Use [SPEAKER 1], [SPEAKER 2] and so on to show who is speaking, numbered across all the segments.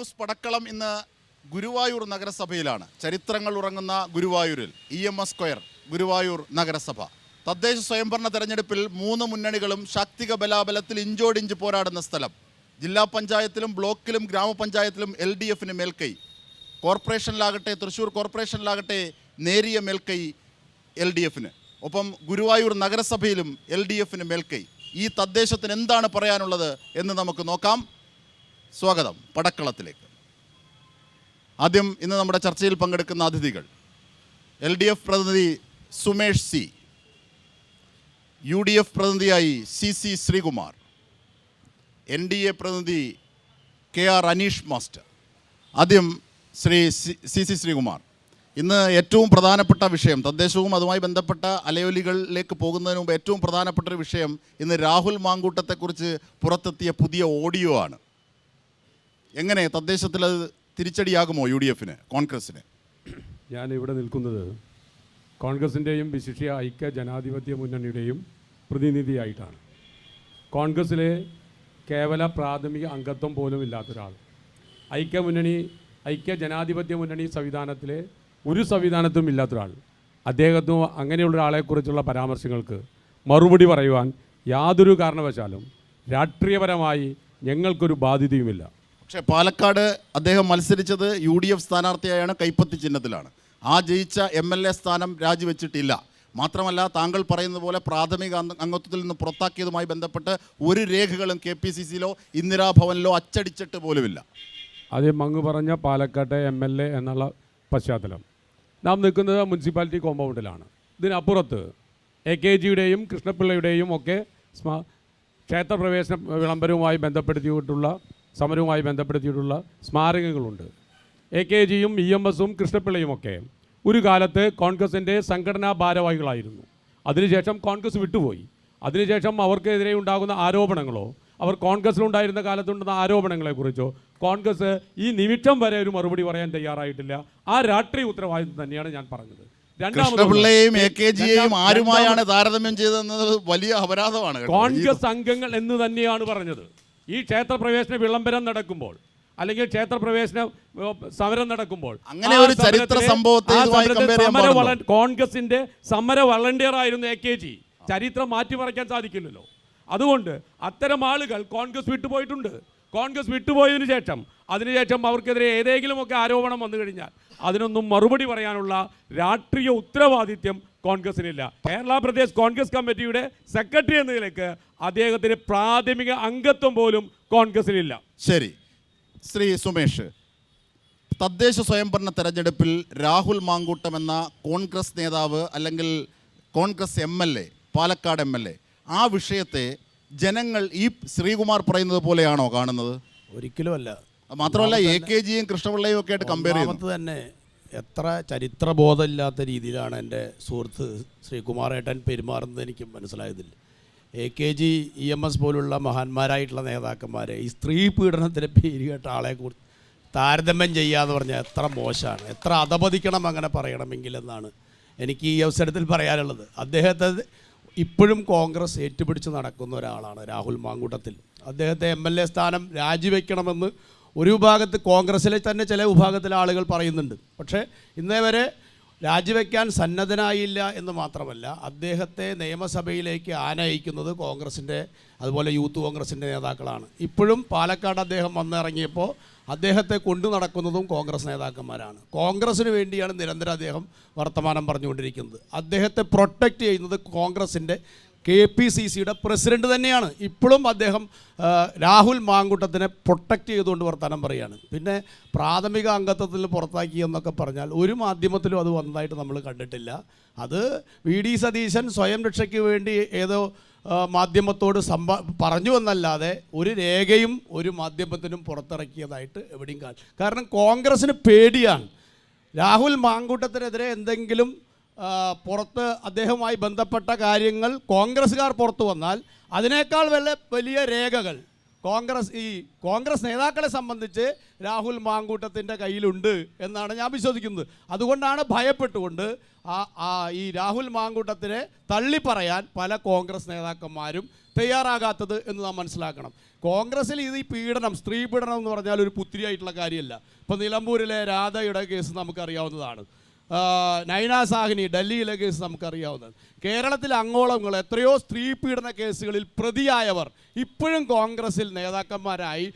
[SPEAKER 1] News പടക്കളം ഇന്ന് ഗുരുവായൂർ നഗരസഭയിലാണ്. ചരിത്രങ്ങൾ ഉറങ്ങുന്ന ഗുരുവായൂരിൽ EMS സ്ക്വയർ ഗുരുവായൂർ നഗരസഭ. തദ്ദേശ സ്വയംഭരണ തെരഞ്ഞെടുപ്പിൽ 3 മുന്നണികളും ശാക്തിക ബലാബലത്തിൽ ഇഞ്ചോടിഞ്ച് പോരാടുന്ന സ്ഥലം. ജില്ലാ പഞ്ചായത്തിലും ബ്ലോക്കിലും ഗ്രാമപഞ്ചായത്തിലും LDFന് മേൽക്കൈ. കോർപ്പറേഷനിലാകട്ടെ, തൃശ്ശൂർ കോർപ്പറേഷനിലാകട്ടെ നേരിയ മേൽക്കൈ LDFന്. ഒപ്പം ഗുരുവായൂർ നഗരസഭയിലും LDFന് മേൽക്കൈ. ഈ തദ്ദേശത്തിന് എന്താണ് പറയാനുള്ളത് എന്ന് നമുക്ക് നോക്കാം. സ്വാഗതം പടക്കളത്തിലേക്ക്. ആദ്യം ഇന്ന് നമ്മുടെ ചർച്ചയിൽ പങ്കെടുക്കുന്ന അതിഥികൾ: LDF പ്രതിനിധി സുമേഷ് C, UDF പ്രതിനിധിയായി CC ശ്രീകുമാർ, NDA പ്രതിനിധി KR അനീഷ് മാസ്റ്റർ. ആദ്യം ശ്രീ CC ശ്രീകുമാർ, ഇന്ന് ഏറ്റവും പ്രധാനപ്പെട്ട വിഷയം, തദ്ദേശവും അതുമായി ബന്ധപ്പെട്ട അലയൊലികളിലേക്ക് പോകുന്നതിന് മുമ്പ് ഏറ്റവും പ്രധാനപ്പെട്ട ഒരു വിഷയം ഇന്ന് രാഹുൽ മാങ്കൂട്ടത്തെക്കുറിച്ച് പുറത്തെത്തിയ പുതിയ ഓഡിയോ ആണ്. എങ്ങനെ തദ്ദേശത്തിൽ അത് തിരിച്ചടിയാകുമോ UDFന്, കോൺഗ്രസിന്?
[SPEAKER 2] ഞാനിവിടെ നിൽക്കുന്നത് കോൺഗ്രസിൻ്റെയും വിശിഷ്യ ഐക്യ ജനാധിപത്യ മുന്നണിയുടെയും പ്രതിനിധിയായിട്ടാണ്. കോൺഗ്രസ്സിലെ കേവല പ്രാഥമിക അംഗത്വം പോലും ഇല്ലാത്തൊരാൾ, ഐക്യ ജനാധിപത്യ മുന്നണി സംവിധാനത്തിലെ ഒരു സംവിധാനത്തും ഇല്ലാത്തൊരാൾ, അദ്ദേഹത്തിന് അങ്ങനെയുള്ള ഒരാളെക്കുറിച്ചുള്ള പരാമർശങ്ങൾക്ക് മറുപടി പറയുവാൻ യാതൊരു കാരണവശാലും രാഷ്ട്രീയപരമായി ഞങ്ങൾക്കൊരു ബാധ്യതയുമില്ല.
[SPEAKER 1] പക്ഷേ പാലക്കാട് അദ്ദേഹം മത്സരിച്ചത് UDF സ്ഥാനാർത്ഥിയായാണ്, കൈപ്പത്തി ചിഹ്നത്തിലാണ്. ആ ജയിച്ച MLA സ്ഥാനം രാജിവെച്ചിട്ടില്ല. മാത്രമല്ല, താങ്കൾ പറയുന്നത് പോലെ പ്രാഥമിക അംഗത്വത്തിൽ നിന്ന് പുറത്താക്കിയതുമായി ബന്ധപ്പെട്ട് ഒരു രേഖകളും KPCCയിലോ ഇന്ദിരാഭവനിലോ അച്ചടിച്ചിട്ട് പോലുമില്ല.
[SPEAKER 2] ആദ്യം അങ്ങ് പറഞ്ഞ പാലക്കാട്ടെ MLA എന്നുള്ള പശ്ചാത്തലം, നാം നിൽക്കുന്നത് മുനിസിപ്പാലിറ്റി കോമ്പൗണ്ടിലാണ്. ഇതിനപ്പുറത്ത് AKGയുടെയും കൃഷ്ണപിള്ളയുടെയും ഒക്കെ ക്ഷേത്രപ്രവേശന വിളംബരവുമായി ബന്ധപ്പെടുത്തിയിട്ടുള്ള സമരവുമായി ബന്ധപ്പെടുത്തിയിട്ടുള്ള സ്മാരകങ്ങളുണ്ട്. AKGയും EMSും കൃഷ്ണപിള്ളയുമൊക്കെ ഒരു കാലത്ത് കോൺഗ്രസിൻ്റെ സംഘടനാ ഭാരവാഹികളായിരുന്നു. അതിനുശേഷം കോൺഗ്രസ് വിട്ടുപോയി. അതിനുശേഷം അവർക്കെതിരെ ഉണ്ടാകുന്ന ആരോപണങ്ങളോ അവർ കോൺഗ്രസ്സിലുണ്ടായിരുന്ന കാലത്തുണ്ടാകുന്ന ആരോപണങ്ങളെക്കുറിച്ചോ കോൺഗ്രസ് ഈ നിമിഷം വരെ ഒരു മറുപടി പറയാൻ തയ്യാറായിട്ടില്ല. ആ രാഷ്ട്രീയ ഉത്തരവാദിത്വം തന്നെയാണ് ഞാൻ പറഞ്ഞത്.
[SPEAKER 1] കൃഷ്ണപിള്ളയെയും AKGയെയും ആരുമായാണ് താരതമ്യം ചെയ്തതെന്നത് വലിയ അപരാധമാണ്.
[SPEAKER 2] കോൺഗ്രസ് അംഗങ്ങൾ എന്ന് തന്നെയാണ് പറഞ്ഞത്. ഈ ക്ഷേത്രപ്രവേശന വിളംബരം നടക്കുമ്പോൾ അല്ലെങ്കിൽ ക്ഷേത്രപ്രവേശന സമരം നടക്കുമ്പോൾ
[SPEAKER 1] അങ്ങനെ ഒരു ചരിത്ര സംഭവത്തെ
[SPEAKER 2] കോൺഗ്രസിന്റെ സമര വളണ്ടിയർ ആയിരുന്നു AKG. ചരിത്രം മാറ്റിമറിക്കാൻ സാധിക്കില്ലല്ലോ. അതുകൊണ്ട് അത്തരം ആളുകൾ കോൺഗ്രസ് വിട്ടുപോയിട്ടുണ്ട്. കോൺഗ്രസ് വിട്ടുപോയതിനു ശേഷം അതിനുശേഷം അവർക്കെതിരെ ഏതെങ്കിലുമൊക്കെ ആരോപണം വന്നു കഴിഞ്ഞാൽ അതിനൊന്നും മറുപടി പറയാനുള്ള രാഷ്ട്രീയ ഉത്തരവാദിത്യം കോൺഗ്രസിനില്ല. കേരള പ്രദേശ് കോൺഗ്രസ് കമ്മിറ്റിയുടെ സെക്രട്ടറി എന്ന നിലയ്ക്ക് അദ്ദേഹത്തിന് പ്രാഥമിക അംഗത്വം പോലും കോൺഗ്രസിനില്ല.
[SPEAKER 1] ശരി, ശ്രീ സുമേഷ്, തദ്ദേശ സ്വയംഭരണ തെരഞ്ഞെടുപ്പിൽ രാഹുൽ മാങ്കൂട്ടം എന്ന കോൺഗ്രസ് നേതാവ് അല്ലെങ്കിൽ കോൺഗ്രസ് MLA, പാലക്കാട് MLA, ആ വിഷയത്തെ ജനങ്ങൾ ഈ ശ്രീകുമാർ പറയുന്നത് പോലെയാണോ കാണുന്നത്?
[SPEAKER 3] ഒരിക്കലും അല്ല.
[SPEAKER 1] മാത്രമല്ല, AKGയും കൃഷ്ണപിള്ളയും ഒക്കെ ആയിട്ട് കമ്പയർ ചെയ്യുന്നത്
[SPEAKER 3] തന്നെ എത്ര ചരിത്രബോധമില്ലാത്ത രീതിയിലാണ് എൻ്റെ സുഹൃത്ത് ശ്രീകുമാറേട്ടൻ പെരുമാറുന്നത് എനിക്ക് മനസ്സിലായതില്ല. AKG EMS പോലുള്ള മഹാന്മാരായിട്ടുള്ള നേതാക്കന്മാരെ ഈ സ്ത്രീ പീഡനത്തിൻ്റെ പേര് കേട്ട ആളെ കുറിച്ച് താരതമ്യം ചെയ്യാന്ന് പറഞ്ഞാൽ എത്ര മോശമാണ്, എത്ര അധപതിക്കണം അങ്ങനെ പറയണമെങ്കിൽ എന്നാണ് എനിക്ക് ഈ അവസരത്തിൽ പറയാനുള്ളത്. അദ്ദേഹത്തെ ഇപ്പോഴും കോൺഗ്രസ് ഏറ്റുപിടിച്ച് നടക്കുന്ന ഒരാളാണ് രാഹുൽ മാങ്കൂട്ടത്തിൽ. അദ്ദേഹത്തെ MLA സ്ഥാനം രാജിവെക്കണമെന്ന് ഒരു വിഭാഗത്ത് കോൺഗ്രസ്സിലെ തന്നെ ചില വിഭാഗത്തിലെ ആളുകൾ പറയുന്നുണ്ട്. പക്ഷേ ഇന്നേ വരെ രാജിവെക്കാൻ സന്നദ്ധനായില്ല എന്ന് മാത്രമല്ല, അദ്ദേഹത്തെ നിയമസഭയിലേക്ക് ആനയിക്കുന്നത് കോൺഗ്രസിൻ്റെ അതുപോലെ യൂത്ത് കോൺഗ്രസിൻ്റെ നേതാക്കളാണ്. ഇപ്പോഴും പാലക്കാട് അദ്ദേഹം വന്നിറങ്ങിയപ്പോൾ അദ്ദേഹത്തെ കൊണ്ടു നടക്കുന്നതും കോൺഗ്രസ് നേതാക്കന്മാരാണ്. കോൺഗ്രസ്സിന് വേണ്ടിയാണ് നിരന്തരം അദ്ദേഹം വർത്തമാനം പറഞ്ഞുകൊണ്ടിരിക്കുന്നത്. അദ്ദേഹത്തെ പ്രൊട്ടക്റ്റ് ചെയ്യുന്നത് കോൺഗ്രസിൻ്റെ KPCCയുടെ പ്രസിഡന്റ് തന്നെയാണ്. ഇപ്പോഴും അദ്ദേഹം രാഹുൽ മാങ്കൂട്ടത്തിനെ പ്രൊട്ടക്റ്റ് ചെയ്തുകൊണ്ട് വർത്തമാനം പറയുകയാണ്. പിന്നെ പ്രാഥമിക അംഗത്വത്തിൽ പുറത്താക്കി എന്നൊക്കെ പറഞ്ഞാൽ ഒരു മാധ്യമത്തിലും അത് വന്നതായിട്ട് നമ്മൾ കണ്ടിട്ടില്ല. അത് VD സതീശൻ സ്വയം രക്ഷയ്ക്ക് വേണ്ടി ഏതോ മാധ്യമത്തോട് പറഞ്ഞു എന്നല്ലാതെ ഒരു രേഖയും ഒരു മാധ്യമത്തിനും പുറത്തിറക്കിയതായിട്ട് എവിടെയും കാരണം കോൺഗ്രസ്സിന് പേടിയാണ്. രാഹുൽ മാങ്കൂട്ടത്തിനെതിരെ എന്തെങ്കിലും പുറത്ത് അദ്ദേഹവുമായി ബന്ധപ്പെട്ട കാര്യങ്ങൾ കോൺഗ്രസ്സുകാർ പുറത്തു വന്നാൽ അതിനേക്കാൾ വലിയ രേഖകൾ കോൺഗ്രസ് നേതാക്കളെ സംബന്ധിച്ച് രാഹുൽ മാങ്കൂട്ടത്തിൻ്റെ കയ്യിലുണ്ട് എന്നാണ് ഞാൻ വിശ്വസിക്കുന്നത്. അതുകൊണ്ടാണ് ഭയപ്പെട്ടുകൊണ്ട് ഈ രാഹുൽ മാങ്കൂട്ടത്തിനെ തള്ളിപ്പറയാൻ പല കോൺഗ്രസ് നേതാക്കന്മാരും തയ്യാറാകാത്തത് എന്ന് നാം മനസ്സിലാക്കണം. കോൺഗ്രസ്സിൽ ഈ പീഡനം, സ്ത്രീ പീഡനം എന്ന് പറഞ്ഞാൽ ഒരു പുത്തിരിയായിട്ടുള്ള കാര്യമല്ല. ഇപ്പോൾ നിലമ്പൂരിലെ രാധയുടെ കേസ് നമുക്കറിയാവുന്നതാണ്. നൈന സാഹ്നി ഡൽഹിയിലെ കേസ് നമുക്കറിയാവുന്നത്. കേരളത്തിൽ അങ്ങോളങ്ങൾ എത്രയോ സ്ത്രീ പീഡന കേസുകളിൽ പ്രതിയായവർ ഇപ്പോഴും കോൺഗ്രസ്സിൽ നേതാക്കന്മാരായി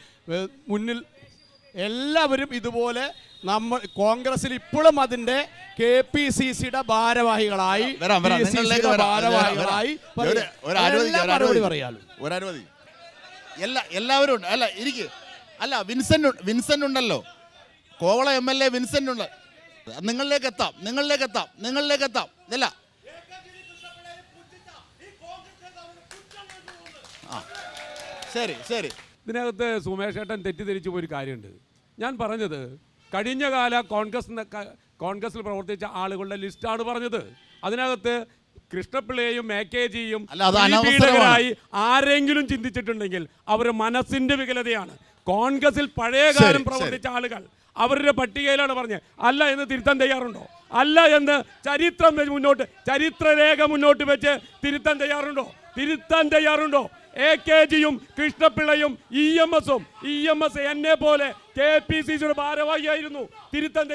[SPEAKER 3] മുന്നിൽ എല്ലാവരും ഇതുപോലെ കോൺഗ്രസ്സിൽ ഇപ്പോഴും അതിൻ്റെ KPCCയുടെ ഭാരവാഹികളായി
[SPEAKER 1] എല്ലാവരും ഉണ്ട്. അല്ല ഇരിക്ക്, അല്ല വിൻസെന്റ് ഉണ്ടല്ലോ, കോവള MLA വിൻസെന്റ് ഉണ്ട്. നിങ്ങളിലേക്ക് എത്താം. ഇല്ല ശരി.
[SPEAKER 2] ഇതിനകത്ത് സുമേഷ് ഏട്ടൻ തെറ്റിദ്ധരിച്ചു പോയൊരു കാര്യമുണ്ട്. ഞാൻ പറഞ്ഞത് കഴിഞ്ഞ കാല കോൺഗ്രസിൽ പ്രവർത്തിച്ച ആളുകളുടെ ലിസ്റ്റാണ് പറഞ്ഞത്. അതിനകത്ത് കൃഷ്ണപിള്ളയെയും AKGയും ആരെങ്കിലും ചിന്തിച്ചിട്ടുണ്ടെങ്കിൽ അവർ മനസ്സിന്റെ വികലതയാണ്. കോൺഗ്രസിൽ പഴയകാലം പ്രവർത്തിച്ച ആളുകൾ അവരുടെ പട്ടികയിലാണ് പറഞ്ഞത്. അല്ല എന്ന് തിരുത്താൻ തയ്യാറുണ്ടോ? അല്ല എന്ന് ചരിത്രരേഖ മുന്നോട്ട് വെച്ച് തിരുത്താൻ തയ്യാറുണ്ടോ? AKGയും കൃഷ്ണപിള്ളയും EMS എന്നെ പോലെ KPCCയുടെ ഭാരവാഹിയായിരുന്നു. തിരുത്താൻ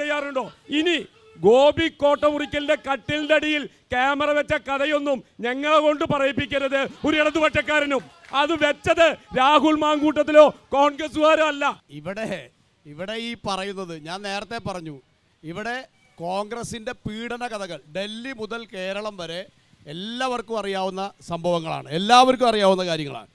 [SPEAKER 2] തയ്യാറുണ്ടോ? ഇനി ഗോപി കോട്ടമുറിക്കലിന്റെ കട്ടിലിന്റെ അടിയിൽ ക്യാമറ വെച്ച കഥയൊന്നും ഞങ്ങളെ കൊണ്ട് പറയിപ്പിക്കരുത് ഒരു ഇടതുപക്ഷക്കാരനും. അത് വെച്ചത് രാഹുൽ മാങ്കൂട്ടത്തിലോ കോൺഗ്രസുകാരോ അല്ല.
[SPEAKER 3] ഇവിടെ ഈ പറയുന്നത് ഞാൻ നേരത്തെ പറഞ്ഞു. ഇവിടെ കോൺഗ്രസിന്റെ പീഡന കഥകൾ ഡൽഹി മുതൽ കേരളം വരെ എല്ലാവർക്കും അറിയാവുന്ന സംഭവങ്ങളാണ്, എല്ലാവർക്കും അറിയാവുന്ന കാര്യങ്ങളാണ്.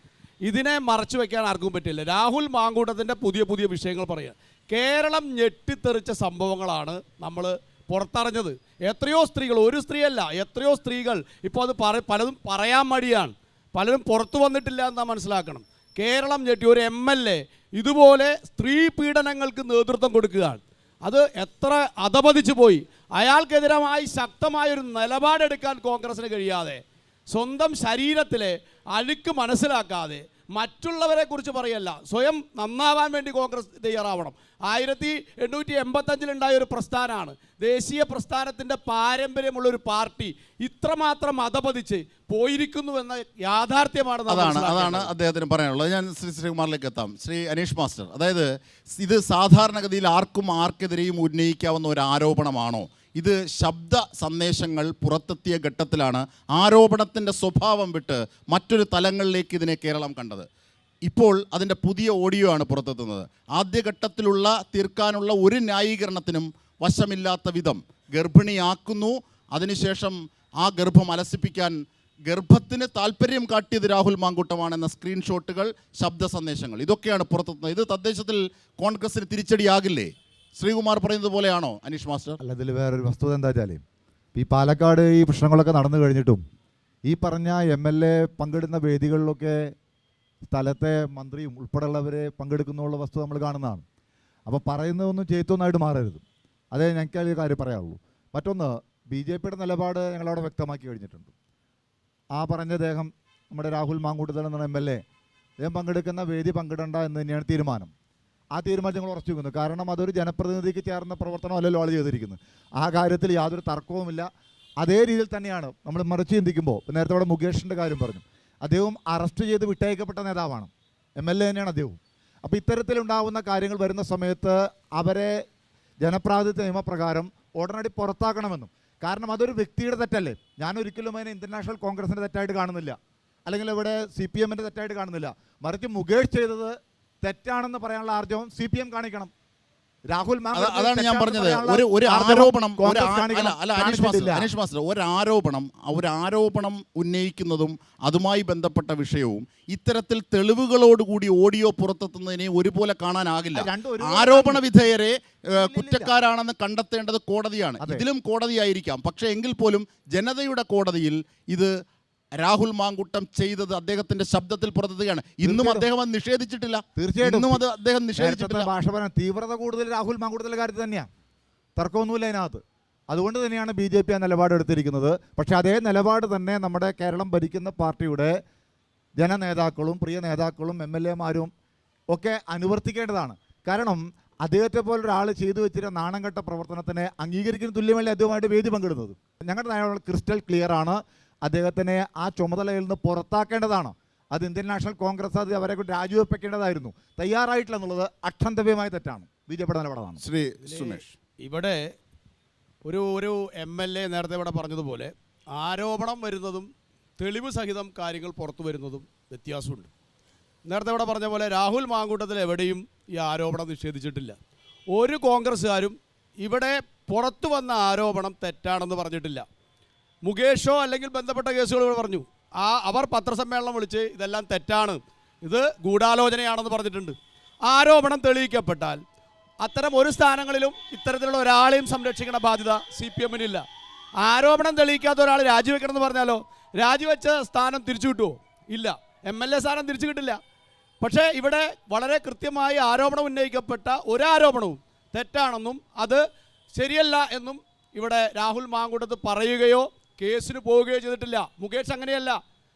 [SPEAKER 3] ഇതിനെ മറച്ചു വെക്കാൻ ആർക്കും പറ്റില്ല. രാഹുൽ മാങ്കൂട്ടത്തിൻ്റെ പുതിയ വിഷയങ്ങൾ പറയുക. കേരളം ഞെട്ടിത്തെറിച്ച സംഭവങ്ങളാണ് നമ്മൾ പുറത്തറിഞ്ഞത്. എത്രയോ സ്ത്രീകൾ, ഒരു സ്ത്രീയല്ല, എത്രയോ സ്ത്രീകൾ ഇപ്പോൾ അത് പലതും പറയാൻ മടിയാണ്, പലരും പുറത്തു വന്നിട്ടില്ല എന്നാ മനസ്സിലാക്കണം. കേരളം ഞെട്ടി. ഒരു MLA ഇതുപോലെ സ്ത്രീ പീഡനങ്ങൾക്ക് നേതൃത്വം കൊടുക്കുകയാണ്. അത് എത്ര അധപതിച്ചു പോയി. അയാൾക്കെതിരമായി ശക്തമായൊരു നിലപാടെടുക്കാൻ കോൺഗ്രസിന് കഴിയാതെ, സ്വന്തം ശരീരത്തിലെ അഴുക്ക് മനസ്സിലാക്കാതെ, മറ്റുള്ളവരെ കുറിച്ച് പറയല്ല, സ്വയം നന്നാവാൻ വേണ്ടി കോൺഗ്രസ് തയ്യാറാവണം. 1885 ഒരു പ്രസ്ഥാനമാണ്, ദേശീയ പ്രസ്ഥാനത്തിൻ്റെ പാരമ്പര്യമുള്ളൊരു പാർട്ടി ഇത്രമാത്രം അധപതിച്ച് പോയിരിക്കുന്നുവെന്ന യാഥാർത്ഥ്യമാണ്.
[SPEAKER 1] അതാണ് അദ്ദേഹത്തിന് പറയാനുള്ളത്. ഞാൻ ശ്രീകുമാറിലേക്ക് എത്താം. ശ്രീ അനീഷ് മാസ്റ്റർ, അതായത് ഇത് സാധാരണഗതിയിൽ ആർക്കെതിരെയും ഉന്നയിക്കാവുന്ന ഒരു ആരോപണമാണോ? ഇത് ശബ്ദ സന്ദേശങ്ങൾ പുറത്തെത്തിയ ഘട്ടത്തിലാണ് ആരോപണത്തിൻ്റെ സ്വഭാവം വിട്ട് മറ്റൊരു തലങ്ങളിലേക്ക് ഇതിനെ കേരളം കണ്ടത്. ഇപ്പോൾ അതിൻ്റെ പുതിയ ഓഡിയോ ആണ് പുറത്തെത്തുന്നത്. ആദ്യഘട്ടത്തിലുള്ള തീർക്കാനുള്ള ഒരു ന്യായീകരണത്തിനും വശമില്ലാത്ത വിധം ഗർഭിണിയാക്കുന്നു, അതിനുശേഷം ആ ഗർഭം അലസിപ്പിക്കാൻ ഗർഭത്തിന് താല്പര്യം കാട്ടിയത് രാഹുൽ മാങ്കൂട്ടമാണെന്ന സ്ക്രീൻഷോട്ടുകൾ, ശബ്ദ സന്ദേശങ്ങൾ, ഇതൊക്കെയാണ് പുറത്തെത്തുന്നത്. ഇത് തദ്ദേശത്തിൽ കോൺഗ്രസിന് തിരിച്ചടിയാകില്ലേ? ശ്രീകുമാർ പറയുന്നത് പോലെയാണോ അനീഷ് മാസ്റ്റർ?
[SPEAKER 4] അല്ല, ഇതിൽ വേറൊരു വസ്തുത എന്താ വെച്ചാൽ ഈ പാലക്കാട് ഈ പ്രശ്നങ്ങളൊക്കെ നടന്നു കഴിഞ്ഞിട്ടും ഈ പറഞ്ഞ MLA പങ്കെടുക്കുന്ന വേദികളിലൊക്കെ സ്ഥലത്തെ മന്ത്രിയും ഉൾപ്പെടെയുള്ളവരെ പങ്കെടുക്കുന്നുള്ള വസ്തുത നമ്മൾ കാണുന്നതാണ്. അപ്പോൾ പറയുന്നതൊന്നും ചെയ്തൊന്നായിട്ട് മാറരുത്. അതേ ഞങ്ങൾക്ക് ഒരു കാര്യം പറയാനുള്ളൂ. മറ്റൊന്ന്, BJPയുടെ നിലപാട് ഞങ്ങളവിടെ വ്യക്തമാക്കി കഴിഞ്ഞിട്ടുണ്ട്. ആ പറഞ്ഞ അദ്ദേഹം, നമ്മുടെ രാഹുൽ മാങ്കൂട്ടത്തിൽ എന്ന MLA, അദ്ദേഹം പങ്കെടുക്കുന്ന വേദി പങ്കിടണ്ട എന്ന് തന്നെയാണ് തീരുമാനം. ആ തീരുമാനം ഞങ്ങൾ ഉറച്ചു വെക്കുന്നു. കാരണം അതൊരു ജനപ്രതിനിധിക്ക് ചേർന്ന പ്രവർത്തനമല്ലല്ലോ ആൾ ചെയ്തിരിക്കുന്നത്. ആ കാര്യത്തിൽ യാതൊരു തർക്കവുമില്ല. അതേ രീതിയിൽ തന്നെയാണ് നമ്മൾ മറിച്ച് ചിന്തിക്കുമ്പോൾ, നേരത്തെ അവിടെ മുകേഷിൻ്റെ കാര്യം പറഞ്ഞു, അദ്ദേഹം അറസ്റ്റ് ചെയ്ത് വിട്ടയക്കപ്പെട്ട നേതാവാണ്, MLA തന്നെയാണ് അദ്ദേഹവും. അപ്പോൾ ഇത്തരത്തിലുണ്ടാകുന്ന കാര്യങ്ങൾ വരുന്ന സമയത്ത് അവരെ ജനപ്രാതിനിധ്യ നിയമപ്രകാരം ഉടനടി പുറത്താക്കണമെന്നും, കാരണം അതൊരു വ്യക്തിയുടെ തെറ്റല്ലേ. ഞാനൊരിക്കലും അതിനെ ഇന്റർനാഷണൽ കോൺഗ്രസിൻ്റെ തെറ്റായിട്ട് കാണുന്നില്ല, അല്ലെങ്കിൽ ഇവിടെ CPMൻ്റെ തെറ്റായിട്ട് കാണുന്നില്ല. മറിച്ച് മുകേഷ് ചെയ്തത് തെറ്റാണെന്ന് പറയാനുള്ള ആർജവം CPM കാണിക്കണം. രാഹുൽ
[SPEAKER 1] അതാണ് ഞാൻ പറഞ്ഞത്. ഒരു ആരോപണം അനീഷ് മാസ്റ്റർ, ഒരാരോപണം ഉന്നയിക്കുന്നതും അതുമായി ബന്ധപ്പെട്ട വിഷയവും ഇത്തരത്തിൽ തെളിവുകളോടുകൂടി ഓഡിയോ പുറത്തെത്തുന്നതിനെ ഒരുപോലെ കാണാനാകില്ല. ആരോപണ വിധേയരെ കുറ്റക്കാരാണെന്ന് കണ്ടെത്തേണ്ടത് കോടതിയാണ്. ഇതിലും കോടതിയായിരിക്കാം. പക്ഷേ എങ്കിൽ പോലും ജനതയുടെ കോടതിയിൽ ഇത് രാഹുൽ മാങ്കൂട്ടം ചെയ്തത് അദ്ദേഹത്തിന്റെ ശബ്ദത്തിൽ പുറത്തെത്തുകയാണ്. ഇന്നും അദ്ദേഹം അത് നിഷേധിച്ചിട്ടില്ല.
[SPEAKER 4] തീർച്ചയായിട്ടും
[SPEAKER 1] ഇന്നും അത് അദ്ദേഹം നിഷേധിച്ചിട്ടില്ല.
[SPEAKER 4] ഭാഷ പറയാൻ തീവ്രത കൂടുതൽ രാഹുൽ മാങ്കൂട്ടത്തിലെ കാര്യത്തിൽ തന്നെയാണ്, തർക്കമൊന്നുമില്ല അതിനകത്ത്. അതുകൊണ്ട് തന്നെയാണ് BJP ആ നിലപാടെടുത്തിരിക്കുന്നത്. പക്ഷേ അതേ നിലപാട് തന്നെ നമ്മുടെ കേരളം ഭരിക്കുന്ന പാർട്ടിയുടെ ജനനേതാക്കളും പ്രിയ നേതാക്കളും MLA-മാരും ഒക്കെ അനുവർത്തിക്കേണ്ടതാണ്. കാരണം അദ്ദേഹത്തെ പോലൊരാൾ ചെയ്തു വെച്ചിരുന്ന നാണം കെട്ട പ്രവർത്തനത്തിനെ അംഗീകരിക്കുന്ന തുല്യമല്ലേ അദ്ദേഹമായിട്ട് വേദി പങ്കിടുന്നത്. ഞങ്ങളുടെ നയം ക്രിസ്റ്റൽ ക്ലിയർ ആണ്. അദ്ദേഹത്തിനെ ആ ചുമതലയിൽ നിന്ന് പുറത്താക്കേണ്ടതാണ്. അത് ഇന്ത്യൻ നാഷണൽ കോൺഗ്രസ് അത് അവരെ കൊണ്ട് രാജിവെപ്പിക്കേണ്ടതായിരുന്നു. തയ്യാറായിട്ടില്ല എന്നുള്ളത് അക്ഷന്തവ്യമായ തെറ്റാണ്. BJP-യുടെ നിലപാടാണ്.
[SPEAKER 1] ശ്രീ സുമേഷ്,
[SPEAKER 3] ഇവിടെ ഒരു MLA നേരത്തെ ഇവിടെ പറഞ്ഞതുപോലെ ആരോപണം വരുന്നതും തെളിവ് സഹിതം കാര്യങ്ങൾ പുറത്തു വരുന്നതും വ്യത്യാസമുണ്ട്. നേരത്തെ ഇവിടെ പറഞ്ഞ പോലെ രാഹുൽ മാങ്കൂട്ടത്തിൽ എവിടെയും ഈ ആരോപണം നിഷേധിച്ചിട്ടില്ല. ഒരു കോൺഗ്രസ്സുകാരും ഇവിടെ പുറത്തു വന്ന ആരോപണം തെറ്റാണെന്ന് പറഞ്ഞിട്ടില്ല. മുകേഷോ അല്ലെങ്കിൽ ബന്ധപ്പെട്ട കേസുകൾ ഇവിടെ പറഞ്ഞു. അവർ പത്രസമ്മേളനം വിളിച്ച് ഇതെല്ലാം തെറ്റാണ്, ഇത് ഗൂഢാലോചനയാണെന്ന് പറഞ്ഞിട്ടുണ്ട്. ആരോപണം തെളിയിക്കപ്പെട്ടാൽ അത്തരം ഒരു സ്ഥാനങ്ങളിലും ഇത്തരത്തിലുള്ള ഒരാളെയും സംരക്ഷിക്കുന്ന ബാധ്യത CPM-നില്ല. ആരോപണം തെളിയിക്കാത്ത ഒരാൾ രാജിവെക്കണം എന്ന് പറഞ്ഞാലോ രാജിവെച്ച സ്ഥാനം തിരിച്ചു കിട്ടുമോ? ഇല്ല, MLA സ്ഥാനം തിരിച്ചു കിട്ടില്ല. പക്ഷേ ഇവിടെ വളരെ കൃത്യമായി ആരോപണം ഉന്നയിക്കപ്പെട്ട ഒരാരോപണവും തെറ്റാണെന്നും അത് ശരിയല്ല എന്നും ഇവിടെ രാഹുൽ മാങ്കൂട്ടത്ത് പറയുകയോ കേസിന് പോവുകയോ ചെയ്തിട്ടില്ല. മുകേഷ് അങ്ങനെയല്ല,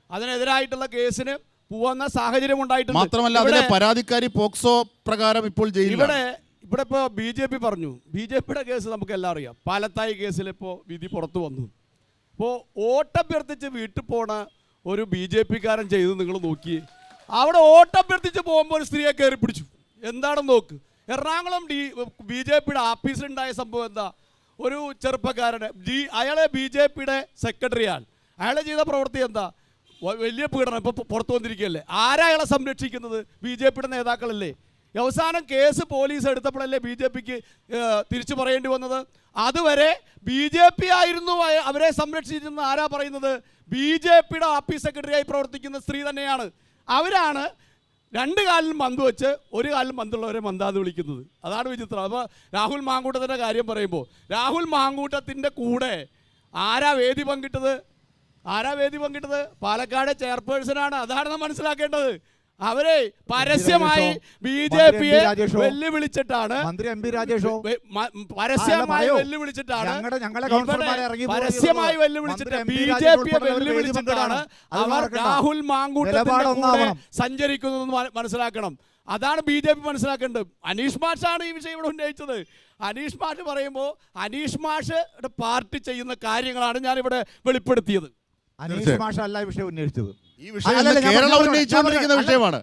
[SPEAKER 3] അതിനെതിരായിട്ടുള്ള കേസിന് പോകുന്ന സാഹചര്യം ഉണ്ടായിട്ടുണ്ട്.
[SPEAKER 1] മാത്രമല്ല അതിലെ പരാതിക്കാരി പോക്സോ പ്രകാരം ഇപ്പോൾ ജയിലിലാണ്.
[SPEAKER 3] ഇവിടെ ഇപ്പോൾ BJP പറഞ്ഞു. BJP-യുടെ കേസ് നമുക്കെല്ലാം അറിയാം. പാലത്തായി കേസിൽ ഇപ്പോൾ വിധി പുറത്തു വന്നു. ഇപ്പോൾ വോട്ടഭ്യർത്ഥിച്ച് വീട്ടിൽ പോണ ഒരു BJP-കാരൻ ചെയ്ത് നിങ്ങൾ നോക്കി. അവിടെ വോട്ടഭ്യർത്ഥിച്ച് പോകുമ്പോൾ ഒരു സ്ത്രീയെ കയറി പിടിച്ചു. എന്താണെന്ന് നോക്ക്. എറണാകുളം BJP-യുടെ ആഫീസിലുണ്ടായ സംഭവം എന്താ? ഒരു ചെറുപ്പക്കാരനെ അയാളെ BJP-യുടെ സെക്രട്ടറിയാണ്. അയാളെ ചെയ്ത പ്രവൃത്തി എന്താ? വലിയ പീഡനം ഇപ്പോൾ പുറത്തു വന്നിരിക്കുകയല്ലേ. ആരാ അയാളെ സംരക്ഷിക്കുന്നത്? BJP-യുടെ നേതാക്കളല്ലേ. അവസാനം കേസ് പോലീസ് എടുത്തപ്പോഴല്ലേ BJP-ക്ക് തിരിച്ചു പറയേണ്ടി വന്നത്. അതുവരെ BJP ആയിരുന്നു അവരെ സംരക്ഷിച്ചെന്ന് ആരാ പറയുന്നത്? BJP-യുടെ ആഫീസ് സെക്രട്ടറിയായി പ്രവർത്തിക്കുന്ന സ്ത്രീ തന്നെയാണ്. അവരാണ് രണ്ട് കാലിലും മന്ത് വെച്ച് ഒരു കാലിലും മന്തുള്ളവരെ മന്താന്ന് വിളിക്കുന്നത്. അതാണ് വിചിത്രം. അപ്പോൾ രാഹുൽ മാങ്കൂട്ടത്തിൻ്റെ കാര്യം പറയുമ്പോൾ രാഹുൽ മാങ്കൂട്ടത്തിൻ്റെ കൂടെ ആരാ വേദി പങ്കിട്ടത്? പാലക്കാട് ചെയർപേഴ്സണാണ്. അതാണ് നാം മനസ്സിലാക്കേണ്ടത്. അവരെ പരസ്യമായി BJP-യെ വെല്ലുവിളിച്ചിട്ടാണ്
[SPEAKER 4] മന്ത്രി MP രാജേഷോ
[SPEAKER 3] പരസ്യമായി വെല്ലുവിളിച്ചിട്ടാണ് BJP-യെ വെല്ലുവിളിച്ചിട്ടാണ് അവർ രാഹുൽ മാങ്കൂട്ടത്തിന്റെ കൂടെ സഞ്ചരിക്കുന്നതെന്ന് മനസ്സിലാക്കണം. അതാണ് BJP മനസ്സിലാക്കേണ്ടത്. അനീഷ് മാഷാണ് ഈ വിഷയം ഇവിടെ ഉന്നയിച്ചത്. അനീഷ് മാഷ് പറയുമ്പോൾ അനീഷ് മാഷുടെ പാർട്ടി ചെയ്യുന്ന കാര്യങ്ങളാണ് ഞാനിവിടെ വെളിപ്പെടുത്തിയത്.
[SPEAKER 4] അനീഷ് മാഷ അല്ല ഈ വിഷയം ഉന്നയിച്ചത്.
[SPEAKER 1] ഈ വിഷയം കേരളം ഉന്നയിച്ചുകൊണ്ടിരിക്കുന്ന വിഷയമാണ്.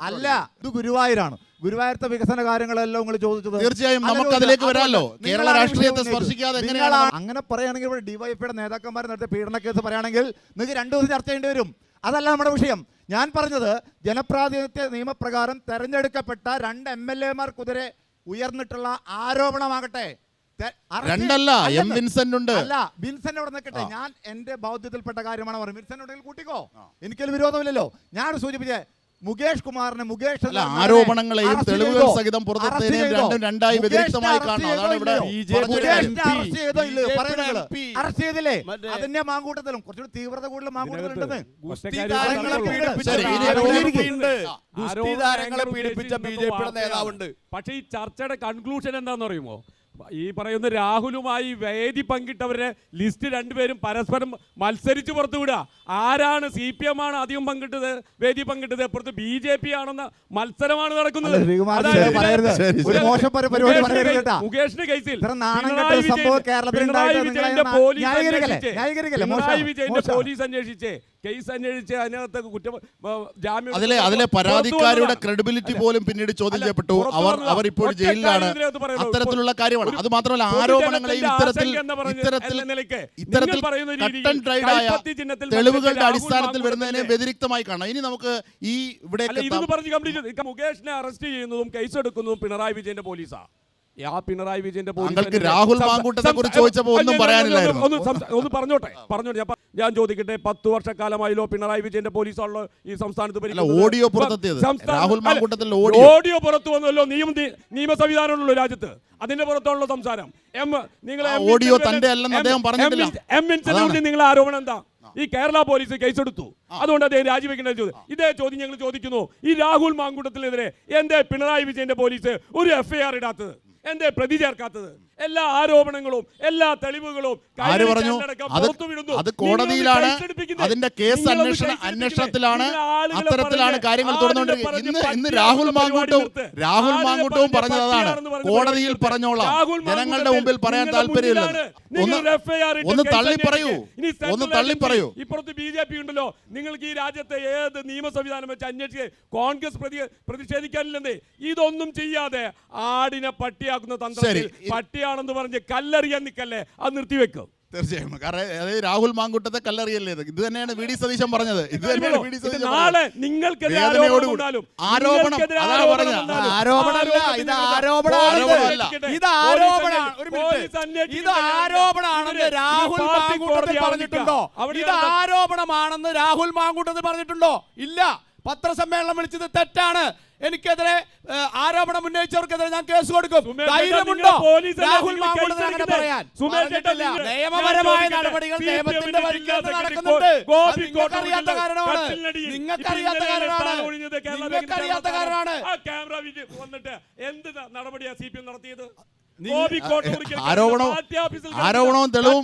[SPEAKER 4] അല്ല, ഇത് ഗുരുവായൂരാണ്. ഗുരുവായൂരത്തെ വികസന കാര്യങ്ങളെല്ലാം നിങ്ങൾ ചോദിച്ചത്.
[SPEAKER 1] തീർച്ചയായും നമുക്ക് അതിലേക്ക് വരാമല്ലോ. കേരള രാഷ്ട്രീയത്തെ സ്പർശിക്കാതെ എങ്ങനെയാണ്
[SPEAKER 4] അങ്ങനെ പറയുകയാണെങ്കിൽ ഇവിടെ DYFI-യുടെ നേതാക്കന്മാർ നടത്തിയ പീഡന കേസ് പറയുകയാണെങ്കിൽ നിങ്ങൾക്ക് 2 ദിവസം ചർച്ച ചെയ്യേണ്ടി വരും. അതല്ല നമ്മുടെ വിഷയം. ഞാൻ പറഞ്ഞത് ജനപ്രാതിനിധ്യ നിയമപ്രകാരം തെരഞ്ഞെടുക്കപ്പെട്ട 2 MLA-മാർക്കെതിരെ ഉയർന്നിട്ടുള്ള ആരോപണമാകട്ടെ.
[SPEAKER 1] രണ്ടല്ല, M. വിൻസെന്റ് ഉണ്ട്.
[SPEAKER 4] അല്ല, വിൻസെന്റ് അവിടെ നിൽക്കട്ടെ. ഞാൻ എന്റെ ബൗദ്ധ്യത്തിൽപ്പെട്ട കാര്യമാണ് പറയുന്നത്. വിൻസെന്റ് ഉണ്ടെങ്കിൽ കൂട്ടിക്കോ, എനിക്കൊരു വിരോധമില്ലല്ലോ. ഞാൻ സൂചിപ്പിച്ചേ മുകേഷ് കുമാറിനെ
[SPEAKER 1] ആരോപണങ്ങളെയും തെളിവുകൾ സഹിതം പുറത്തെടുത്തതിനെയും രണ്ടും രണ്ടായി വ്യതിരിക്തമായി കാണണം. അതാണ് ഇവിടെ
[SPEAKER 4] അറസ്റ്റ് ചെയ്തില്ലേ? അതിന്റെ മാങ്കൂട്ടത്തിലും കുറച്ചുകൂടി തീവ്രത കൂടുതൽ മാങ്കൂട്ടത്തിലുണ്ടെന്ന്
[SPEAKER 3] പീഡിപ്പിച്ച BJP-യുടെ നേതാവുണ്ട്.
[SPEAKER 2] പക്ഷേ ഈ ചർച്ചയുടെ കൺക്ലൂഷൻ എന്താണെന്ന് അറിയുമോ? ഈ പറയുന്ന രാഹുലുമായി വേദി പങ്കിട്ടവരുടെ ലിസ്റ്റ് രണ്ടുപേരും പരസ്പരം മത്സരിച്ച് പുറത്തു വിടുക. ആരാണ് CPM ആണ് അധികം പങ്കിട്ടത്, വേദി പങ്കിട്ടത്, അപ്പുറത്ത് BJP ആണെന്ന മത്സരമാണ് നടക്കുന്നത്. മുകേഷിന്റെ കേസിൽ പിണറായി വിജയന്റെ പോലീസ് അന്വേഷിച്ച് കേസ് അന്വേഷിച്ച് അതിനകത്ത് ജാമ്യം
[SPEAKER 1] അതിലെ പരാതിക്കാരുടെ ക്രെഡിബിലിറ്റി പോലും പിന്നീട് ചോദ്യം ചെയ്യപ്പെട്ടു. അവർ ഇപ്പോൾ ജയിലിലാണ്. അത്തരത്തിലുള്ള കാര്യമാണ്. അത് മാത്രമല്ല ആരോപണങ്ങളെയും ഇത്തരത്തിൽ തെളിവുകളുടെ അടിസ്ഥാനത്തിൽ വരുന്നതിനെ വ്യതിരിക്തമായി കാണാം. ഇനി നമുക്ക് ഈ ഇവിടെ
[SPEAKER 2] മുകേഷിനെ അറസ്റ്റ് ചെയ്യുന്നതും കേസ് എടുക്കുന്നതും പിണറായി വിജയന്റെ പോലീസാണ്. പിണറായി വിജയന്റെ
[SPEAKER 1] രാഹുൽ മാങ്കൂട്ടത്തെ കുറിച്ച് ചോദിച്ചപ്പോൾ ഒന്നും പറയാനില്ലായിരുന്നു.
[SPEAKER 2] ഒന്ന് പറഞ്ഞോട്ടെ. ഞാൻ ചോദിക്കട്ടെ, 10 വർഷക്കാലമായല്ലോ പിണറായി വിജയന്റെ പോലീസാണല്ലോ ഈ സംസ്ഥാനത്ത്.
[SPEAKER 1] ഓഡിയോ പുറത്തെത്തിയത് രാഹുൽ മാങ്കൂട്ടത്തിൽ
[SPEAKER 2] ഓഡിയോ പുറത്തു വന്നല്ലോ. നിയമ സംവിധാനമുള്ളൂ രാജ്യത്ത്, അതിന്റെ പുറത്തുള്ള സംസാരം.
[SPEAKER 1] ഓഡിയോ തന്റെ അല്ലെന്ന് അദ്ദേഹം പറഞ്ഞിട്ടില്ല.
[SPEAKER 2] നിങ്ങളെ ആരോപണം എന്താ? ഈ കേരള പോലീസ് കേസെടുത്തു, അതുകൊണ്ട് അദ്ദേഹം രാജിവെക്കേണ്ട ചോദ്യം. ഇതേ ചോദ്യം ഞങ്ങൾ ചോദിക്കുന്നു. ഈ രാഹുൽ മാങ്കൂട്ടത്തിനെതിരെ എന്തേ പിണറായി വിജയന്റെ പോലീസ് ഒരു FIR ഇടാത്തത്? എന്തേ പ്രതി ചേർക്കാത്തത്? എല്ലാ ആരോപണങ്ങളും എല്ലാ തെളിവുകളും
[SPEAKER 1] ആര് പറഞ്ഞു? അത് കോടതിയിലാണ്, അതിന്റെ കേസ് അന്വേഷണത്തിലാണ്, അത്തരത്തിലാണ് കാര്യങ്ങൾ തുറന്നുകൊണ്ടിരിക്കുന്നത്. ഇന്ന് രാഹുൽ മാങ്കൂട്ടവും പറഞ്ഞത് അതാണ്. കോടതിയിൽ പറഞ്ഞോളാം, ജനങ്ങളുടെ മുമ്പിൽ പറയാൻ താല്പര്യമില്ല. ഒന്ന് തള്ളി പറയൂ.
[SPEAKER 2] ഇപ്പുറത്ത് BJP ഉണ്ടല്ലോ, നിങ്ങൾക്ക് ഈ രാജ്യത്തെ ഏത് നിയമ സംവിധാനം വെച്ച് അന്വേഷിച്ച് കോൺഗ്രസ് പ്രതിഷേധിക്കാനില്ലെന്നേ. ഇതൊന്നും ചെയ്യാതെ ആടിനെ പട്ടിയാക്കുന്ന തന്ത്രത്തിൽ പട്ടിയാണെന്ന് പറഞ്ഞ് കല്ലെറിയാൻ നിൽക്കല്ലേ, അത് നിർത്തിവെക്കും.
[SPEAKER 1] തീർച്ചയായും. കാരണം അതായത് രാഹുൽ മാങ്കൂട്ടത്തെ കല്ലറിയല്ലേ, ഇത് തന്നെയാണ് VD സതീശൻ പറഞ്ഞത്. ഇത് തന്നെയാണ് VD സതീശൻ
[SPEAKER 2] നാളെ നിങ്ങൾക്കെതിരെ
[SPEAKER 3] ആരോപണമാണെന്ന് രാഹുൽ മാങ്കൂട്ടത്തിൽ പറഞ്ഞിട്ടുണ്ടോ? ഇല്ല. പത്രസമ്മേളനം വിളിച്ചത് തെറ്റാണ്. എനിക്കെതിരെ ആരോപണം ഉന്നയിച്ചവർക്കെതിരെ ഞാൻ കേസ് കൊടുക്കും. ധൈര്യമുണ്ടോ രാഹുൽ മാങ്കൂട്ടത്തിൽ അങ്ങനെ പറയാൻ? നിയമപരമായ നടപടികൾ നിയമത്തിന്റെ വഴിക്കകത്ത് നടക്കുന്നുണ്ട്. നിങ്ങൾക്കറിയാത്ത കാരണമാണ്.
[SPEAKER 2] എന്ത് നടപടിയാ CPM നടത്തിയത്?
[SPEAKER 1] ആരോപണവും തെളിവും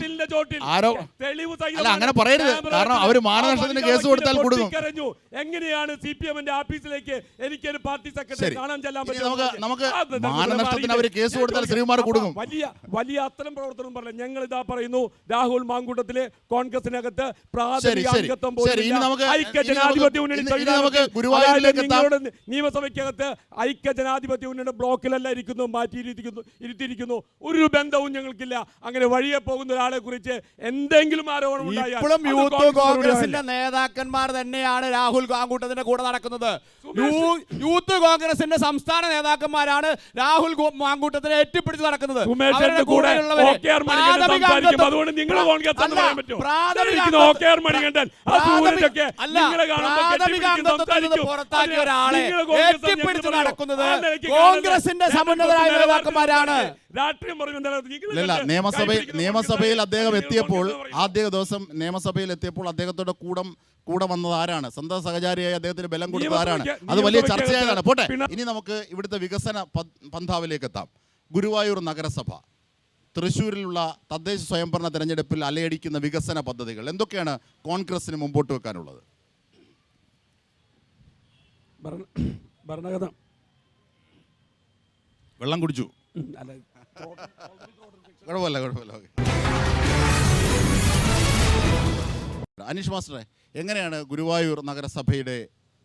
[SPEAKER 1] അങ്ങനെ പറയരുത്. കാരണം അവര് മാനനഷ്ടത്തിന് കേസ് കൊടുത്താൽ കൊടുക്കും.
[SPEAKER 2] എങ്ങനെയാണ് CPM-ന്റെ ഓഫീസിലേക്ക് എനിക്കൊരു പാർട്ടി സെക്രട്ടറി കാണാൻ ചെല്ലാൻ പറ്റും?
[SPEAKER 1] നമുക്ക് മാനനഷ്ടത്തിന് അവര് കേസ് കൊടുത്താൽ ശ്രീകുമാർ കൊടുക്കും.
[SPEAKER 2] വലിയ അത്തരം പ്രവർത്തനം പറഞ്ഞ ഞങ്ങൾ ഇതാ പറയുന്നു, രാഹുൽ മാങ്കൂട്ടത്തിലെ കോൺഗ്രസിനകത്ത് പ്രാഥമിക അംഗത്വം ഐക്യജനാധിപത്യ മുന്നണി നിയമസഭയ്ക്കകത്ത് ഐക്യജനാധിപത്യ മുന്നണി ബ്ലോക്കിലല്ല ഇരിക്കുന്നു, മാറ്റിയിരിക്കുന്നു. ഒരു ബന്ധവും ഞങ്ങൾക്കില്ല. അങ്ങനെ വഴിയെ പോകുന്ന ഒരാളെ കുറിച്ച് എന്തെങ്കിലും ആരോപണം ഉണ്ടായാൽ
[SPEAKER 3] യൂത്ത് കോൺഗ്രസിന്റെ നേതാക്കന്മാർ തന്നെയാണ് രാഹുൽ മാങ്കൂട്ടത്തിന്റെ കൂടെ നടക്കുന്നത്. യൂത്ത് കോൺഗ്രസിന്റെ സംസ്ഥാന നേതാക്കന്മാരാണ് രാഹുൽ മാങ്കൂട്ടത്തിനെ എത്തിപ്പിടിച്ച് നടക്കുന്നത്. പുറത്താക്കിയ ഒരാളെ എത്തിപ്പിടിച്ച് നടക്കുന്നത് കോൺഗ്രസിന്റെ സമുന്നതരായ നേതാക്കന്മാരാണ്.
[SPEAKER 1] നിയമസഭയിൽ അദ്ദേഹം എത്തിയപ്പോൾ ആദ്യ ദിവസം നിയമസഭയിൽ എത്തിയപ്പോൾ അദ്ദേഹത്തോടെ കൂടെ വന്നത് ആരാണ്? സ്വന്തം സഹചാരിയായി അദ്ദേഹത്തിന് ബലം കൊടുത്തത് ആരാണ്? അത് വലിയ ചർച്ചയായതാണ്. പോട്ടെ, ഇനി നമുക്ക് ഇവിടുത്തെ വികസന പന്ഥാവിലേക്ക് എത്താം. ഗുരുവായൂർ നഗരസഭ തൃശ്ശൂരിലുള്ള തദ്ദേശ സ്വയംഭരണ തെരഞ്ഞെടുപ്പിൽ അലയടിക്കുന്ന വികസന പദ്ധതികൾ എന്തൊക്കെയാണ് കോൺഗ്രസിന് മുമ്പോട്ട് വെക്കാനുള്ളത്?
[SPEAKER 2] ഭരണഗത
[SPEAKER 1] വെള്ളം കുടിച്ചു, കുഴപ്പമില്ല. അനീഷ് മാസ്റ്ററെ, എങ്ങനെയാണ് ഗുരുവായൂർ നഗരസഭയുടെ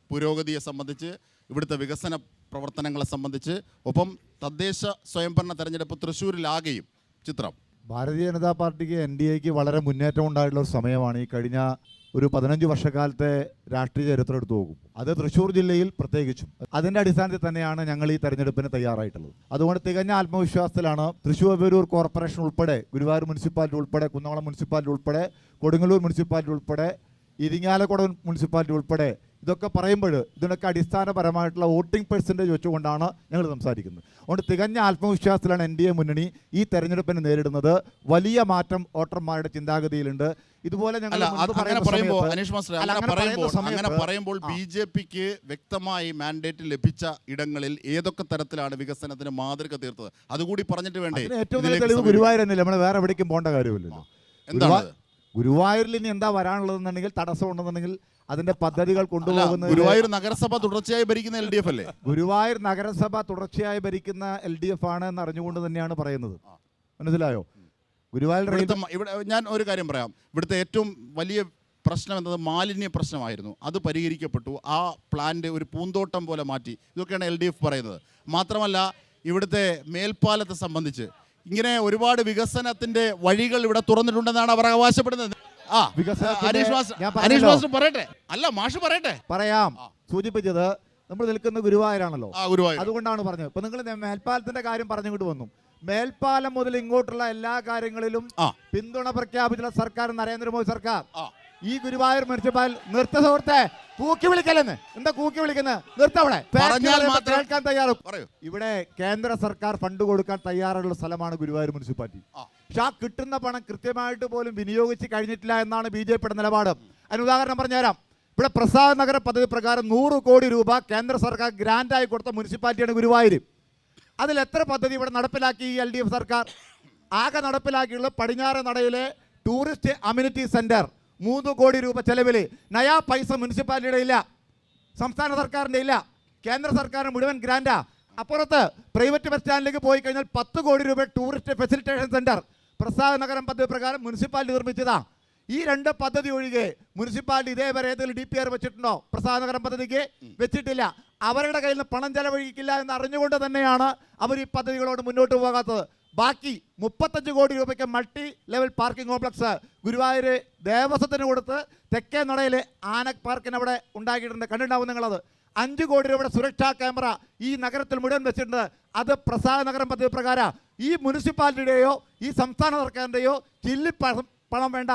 [SPEAKER 1] പുരോഗതിയെ സംബന്ധിച്ച്, ഇവിടുത്തെ വികസന പ്രവർത്തനങ്ങളെ സംബന്ധിച്ച്, ഒപ്പം തദ്ദേശ സ്വയംഭരണ തെരഞ്ഞെടുപ്പ് തൃശ്ശൂരിലാകെയും ചിത്രം?
[SPEAKER 4] ഭാരതീയ ജനതാ പാർട്ടിക്ക് NDAക്ക് വളരെ മുന്നേറ്റം ഉണ്ടായിട്ടുള്ള ഒരു സമയമാണ് ഈ കഴിഞ്ഞ ഒരു 15 വർഷക്കാലത്തെ രാഷ്ട്രീയ ചരിത്രം എടുത്തു പോകും. അത് തൃശ്ശൂർ ജില്ലയിൽ പ്രത്യേകിച്ചും അതിൻ്റെ അടിസ്ഥാനത്തിൽ തന്നെയാണ് ഞങ്ങൾ ഈ തെരഞ്ഞെടുപ്പിന് തയ്യാറായിട്ടുള്ളത്. അതുകൊണ്ട് തികഞ്ഞ ആത്മവിശ്വാസത്തിലാണ് തൃശ്ശൂർ കോർപ്പറേഷൻ ഉൾപ്പെടെ, ഗുരുവായൂർ മുനിസിപ്പാലിറ്റി ഉൾപ്പെടെ, കുന്നംകുളം മുനിസിപ്പാലിറ്റി ഉൾപ്പെടെ, കൊടുങ്ങല്ലൂർ മുനിസിപ്പാലിറ്റി ഉൾപ്പെടെ, ഇരിങ്ങാലക്കുട മുനിസിപ്പാലിറ്റി ഉൾപ്പെടെ ഇതൊക്കെ പറയുമ്പോൾ ഇതിനൊക്കെ അടിസ്ഥാനപരമായിട്ടുള്ള വോട്ടിംഗ് പെർസെൻറ്റേജ് വെച്ചുകൊണ്ടാണ് ഞങ്ങൾ സംസാരിക്കുന്നത്. അതുകൊണ്ട് തികഞ്ഞ ആത്മവിശ്വാസത്തിലാണ് NDA മുന്നണി ഈ തെരഞ്ഞെടുപ്പിനെ നേരിടുന്നത്. വലിയ മാറ്റം വോട്ടർമാരുടെ ചിന്താഗതിയിലുണ്ട്. ഇതുപോലെ ഞങ്ങൾ
[SPEAKER 1] പറയുമ്പോൾ BJPക്ക് വ്യക്തമായി മാൻഡേറ്റ് ലഭിച്ച ഇടങ്ങളിൽ ഏതൊക്കെ തരത്തിലാണ് വികസനത്തിന് മാതൃക തീർത്തത് അതുകൂടി പറഞ്ഞിട്ട് വേണ്ടേ?
[SPEAKER 4] ഏറ്റവും നല്ല തെളിവ് ഗുരുവായൂരെന്നില്ല, നമ്മൾ വേറെ എവിടേക്കും പോകേണ്ട കാര്യമില്ലല്ലോ.
[SPEAKER 1] എന്താണ്
[SPEAKER 4] ഗുരുവായൂരിൽ ഇനി എന്താ വരാനുള്ളതെന്നുണ്ടെങ്കിൽ, തടസ്സം ഉണ്ടെന്നുണ്ടെങ്കിൽ അതിന്റെ പദ്ധതികൾ കൊണ്ടുപോകുന്നത്.
[SPEAKER 1] ഗുരുവായൂർ നഗരസഭ തുടർച്ചയായി ഭരിക്കുന്ന LDF അല്ലേ?
[SPEAKER 4] ഗുരുവായൂർ നഗരസഭ തുടർച്ചയായി ഭരിക്കുന്ന LDF ആണ് എന്ന് അറിഞ്ഞുകൊണ്ട് തന്നെയാണ് പറയുന്നത്. മനസ്സിലായോ? ഗുരുവായൂർ
[SPEAKER 1] ഇവിടെ ഞാൻ ഒരു കാര്യം പറയാം. ഇവിടുത്തെ ഏറ്റവും വലിയ പ്രശ്നം എന്നത് മാലിന്യ പ്രശ്നമായിരുന്നു. അത് പരിഹരിക്കപ്പെട്ടു. ആ പ്ലാന്റ് ഒരു പൂന്തോട്ടം പോലെ മാറ്റി. ഇതൊക്കെയാണ് LDF പറയുന്നത്. മാത്രമല്ല ഇവിടുത്തെ മേൽപ്പാലത്തെ സംബന്ധിച്ച് ഇങ്ങനെ ഒരുപാട് വികസനത്തിന്റെ വഴികൾ ഇവിടെ തുറന്നിട്ടുണ്ടെന്നാണ് അവർ അവകാശപ്പെടുന്നത്.
[SPEAKER 4] പറയാം. സൂചിപ്പിച്ചത് നമ്മൾ നിൽക്കുന്ന ഗുരുവായൂരാണല്ലോ, അതുകൊണ്ടാണ് പറഞ്ഞത്. ഇപ്പൊ നിങ്ങൾ മേൽപ്പാലത്തിന്റെ കാര്യം പറഞ്ഞുകൊണ്ട് വന്നു. മേൽപ്പാലം മുതൽ ഇങ്ങോട്ടുള്ള എല്ലാ കാര്യങ്ങളിലും പിന്തുണ പ്രഖ്യാപിച്ചുള്ള സർക്കാർ, നരേന്ദ്രമോദി സർക്കാർ. ഈ ഗുരുവായൂർ മുനിസിപ്പാൽ നിർത്ത സുഹൃത്തെ, കൂക്കി വിളിക്കലെന്ന്. എന്താ കൂക്കി വിളിക്കുന്നത്? നിർത്തവിടെ കേൾക്കാൻ തയ്യാറും. ഇവിടെ കേന്ദ്ര സർക്കാർ ഫണ്ട് കൊടുക്കാൻ തയ്യാറുള്ള സ്ഥലമാണ് ഗുരുവായൂർ മുനിസിപ്പാലിറ്റി. പക്ഷെ ആ കിട്ടുന്ന പണം കൃത്യമായിട്ട് പോലും വിനിയോഗിച്ച് കഴിഞ്ഞിട്ടില്ല എന്നാണ് BJPയുടെ നിലപാട്. അതിന് ഉദാഹരണം പറഞ്ഞുതരാം. ഇവിടെ പ്രസാദ് നഗര പദ്ധതി പ്രകാരം 100 കോടി രൂപ കേന്ദ്ര സർക്കാർ ഗ്രാൻഡായി കൊടുത്ത മുനിസിപ്പാലിറ്റിയാണ് ഗുരുവായൂർ. അതിൽ എത്ര പദ്ധതി ഇവിടെ നടപ്പിലാക്കി ഈ LDF സർക്കാർ? ആകെ നടപ്പിലാക്കിയുള്ള പടിഞ്ഞാറ് നടയിലെ ടൂറിസ്റ്റ് അമ്യൂണിറ്റി സെൻറ്റർ 3 കോടി രൂപ ചെലവിൽ നയാ പൈസ മുനിസിപ്പാലിറ്റിയുടെ ഇല്ല, സംസ്ഥാന സർക്കാരിൻ്റെ ഇല്ല, കേന്ദ്ര സർക്കാരിന് മുഴുവൻ ഗ്രാൻഡാ. അപ്പുറത്ത് പ്രൈവറ്റ് ബസ് സ്റ്റാൻഡിലേക്ക് പോയി കഴിഞ്ഞാൽ 10 കോടി രൂപ ടൂറിസ്റ്റ് ഫെസിലിറ്റേഷൻ സെൻറ്റർ പ്രസാദ നഗരം പദ്ധതി പ്രകാരം മുനിസിപ്പാലിറ്റി നിർമ്മിച്ചതാണ്. ഈ 2 പദ്ധതി ഒഴികെ മുനിസിപ്പാലിറ്റി ഇതേവരെ ഏതെങ്കിലും DPR വെച്ചിട്ടുണ്ടോ? പ്രസാദ നഗരം പദ്ധതിക്ക് വെച്ചിട്ടില്ല. അവരുടെ കയ്യിൽ നിന്ന് പണം ചെലവഴിക്കില്ല എന്ന് അറിഞ്ഞുകൊണ്ട് തന്നെയാണ് അവർ ഈ പദ്ധതികളോട് മുന്നോട്ട് പോകാത്തത്. ബാക്കി 35 കോടി രൂപയ്ക്ക് multi level parking complex Guruvayur ദേവസ്വത്തിന് കൊടുത്ത് തെക്കേ നടയിലെ ആന പാർക്കിന് അവിടെ ഉണ്ടാക്കിയിട്ടുണ്ട്. കണ്ടിട്ടുണ്ടാവും നിങ്ങളത്. 5 കോടി രൂപയുടെ സുരക്ഷാ ക്യാമറ ഈ നഗരത്തിൽ മുഴുവൻ വെച്ചിട്ടുണ്ട്. അത് പ്രസാദ നഗരം പദ്ധതി പ്രകാരം ഈ മുനിസിപ്പാലിറ്റിയുടെയോ ഈ സംസ്ഥാന സർക്കാരിൻ്റെയോ ചില്ലി പണം വേണ്ട.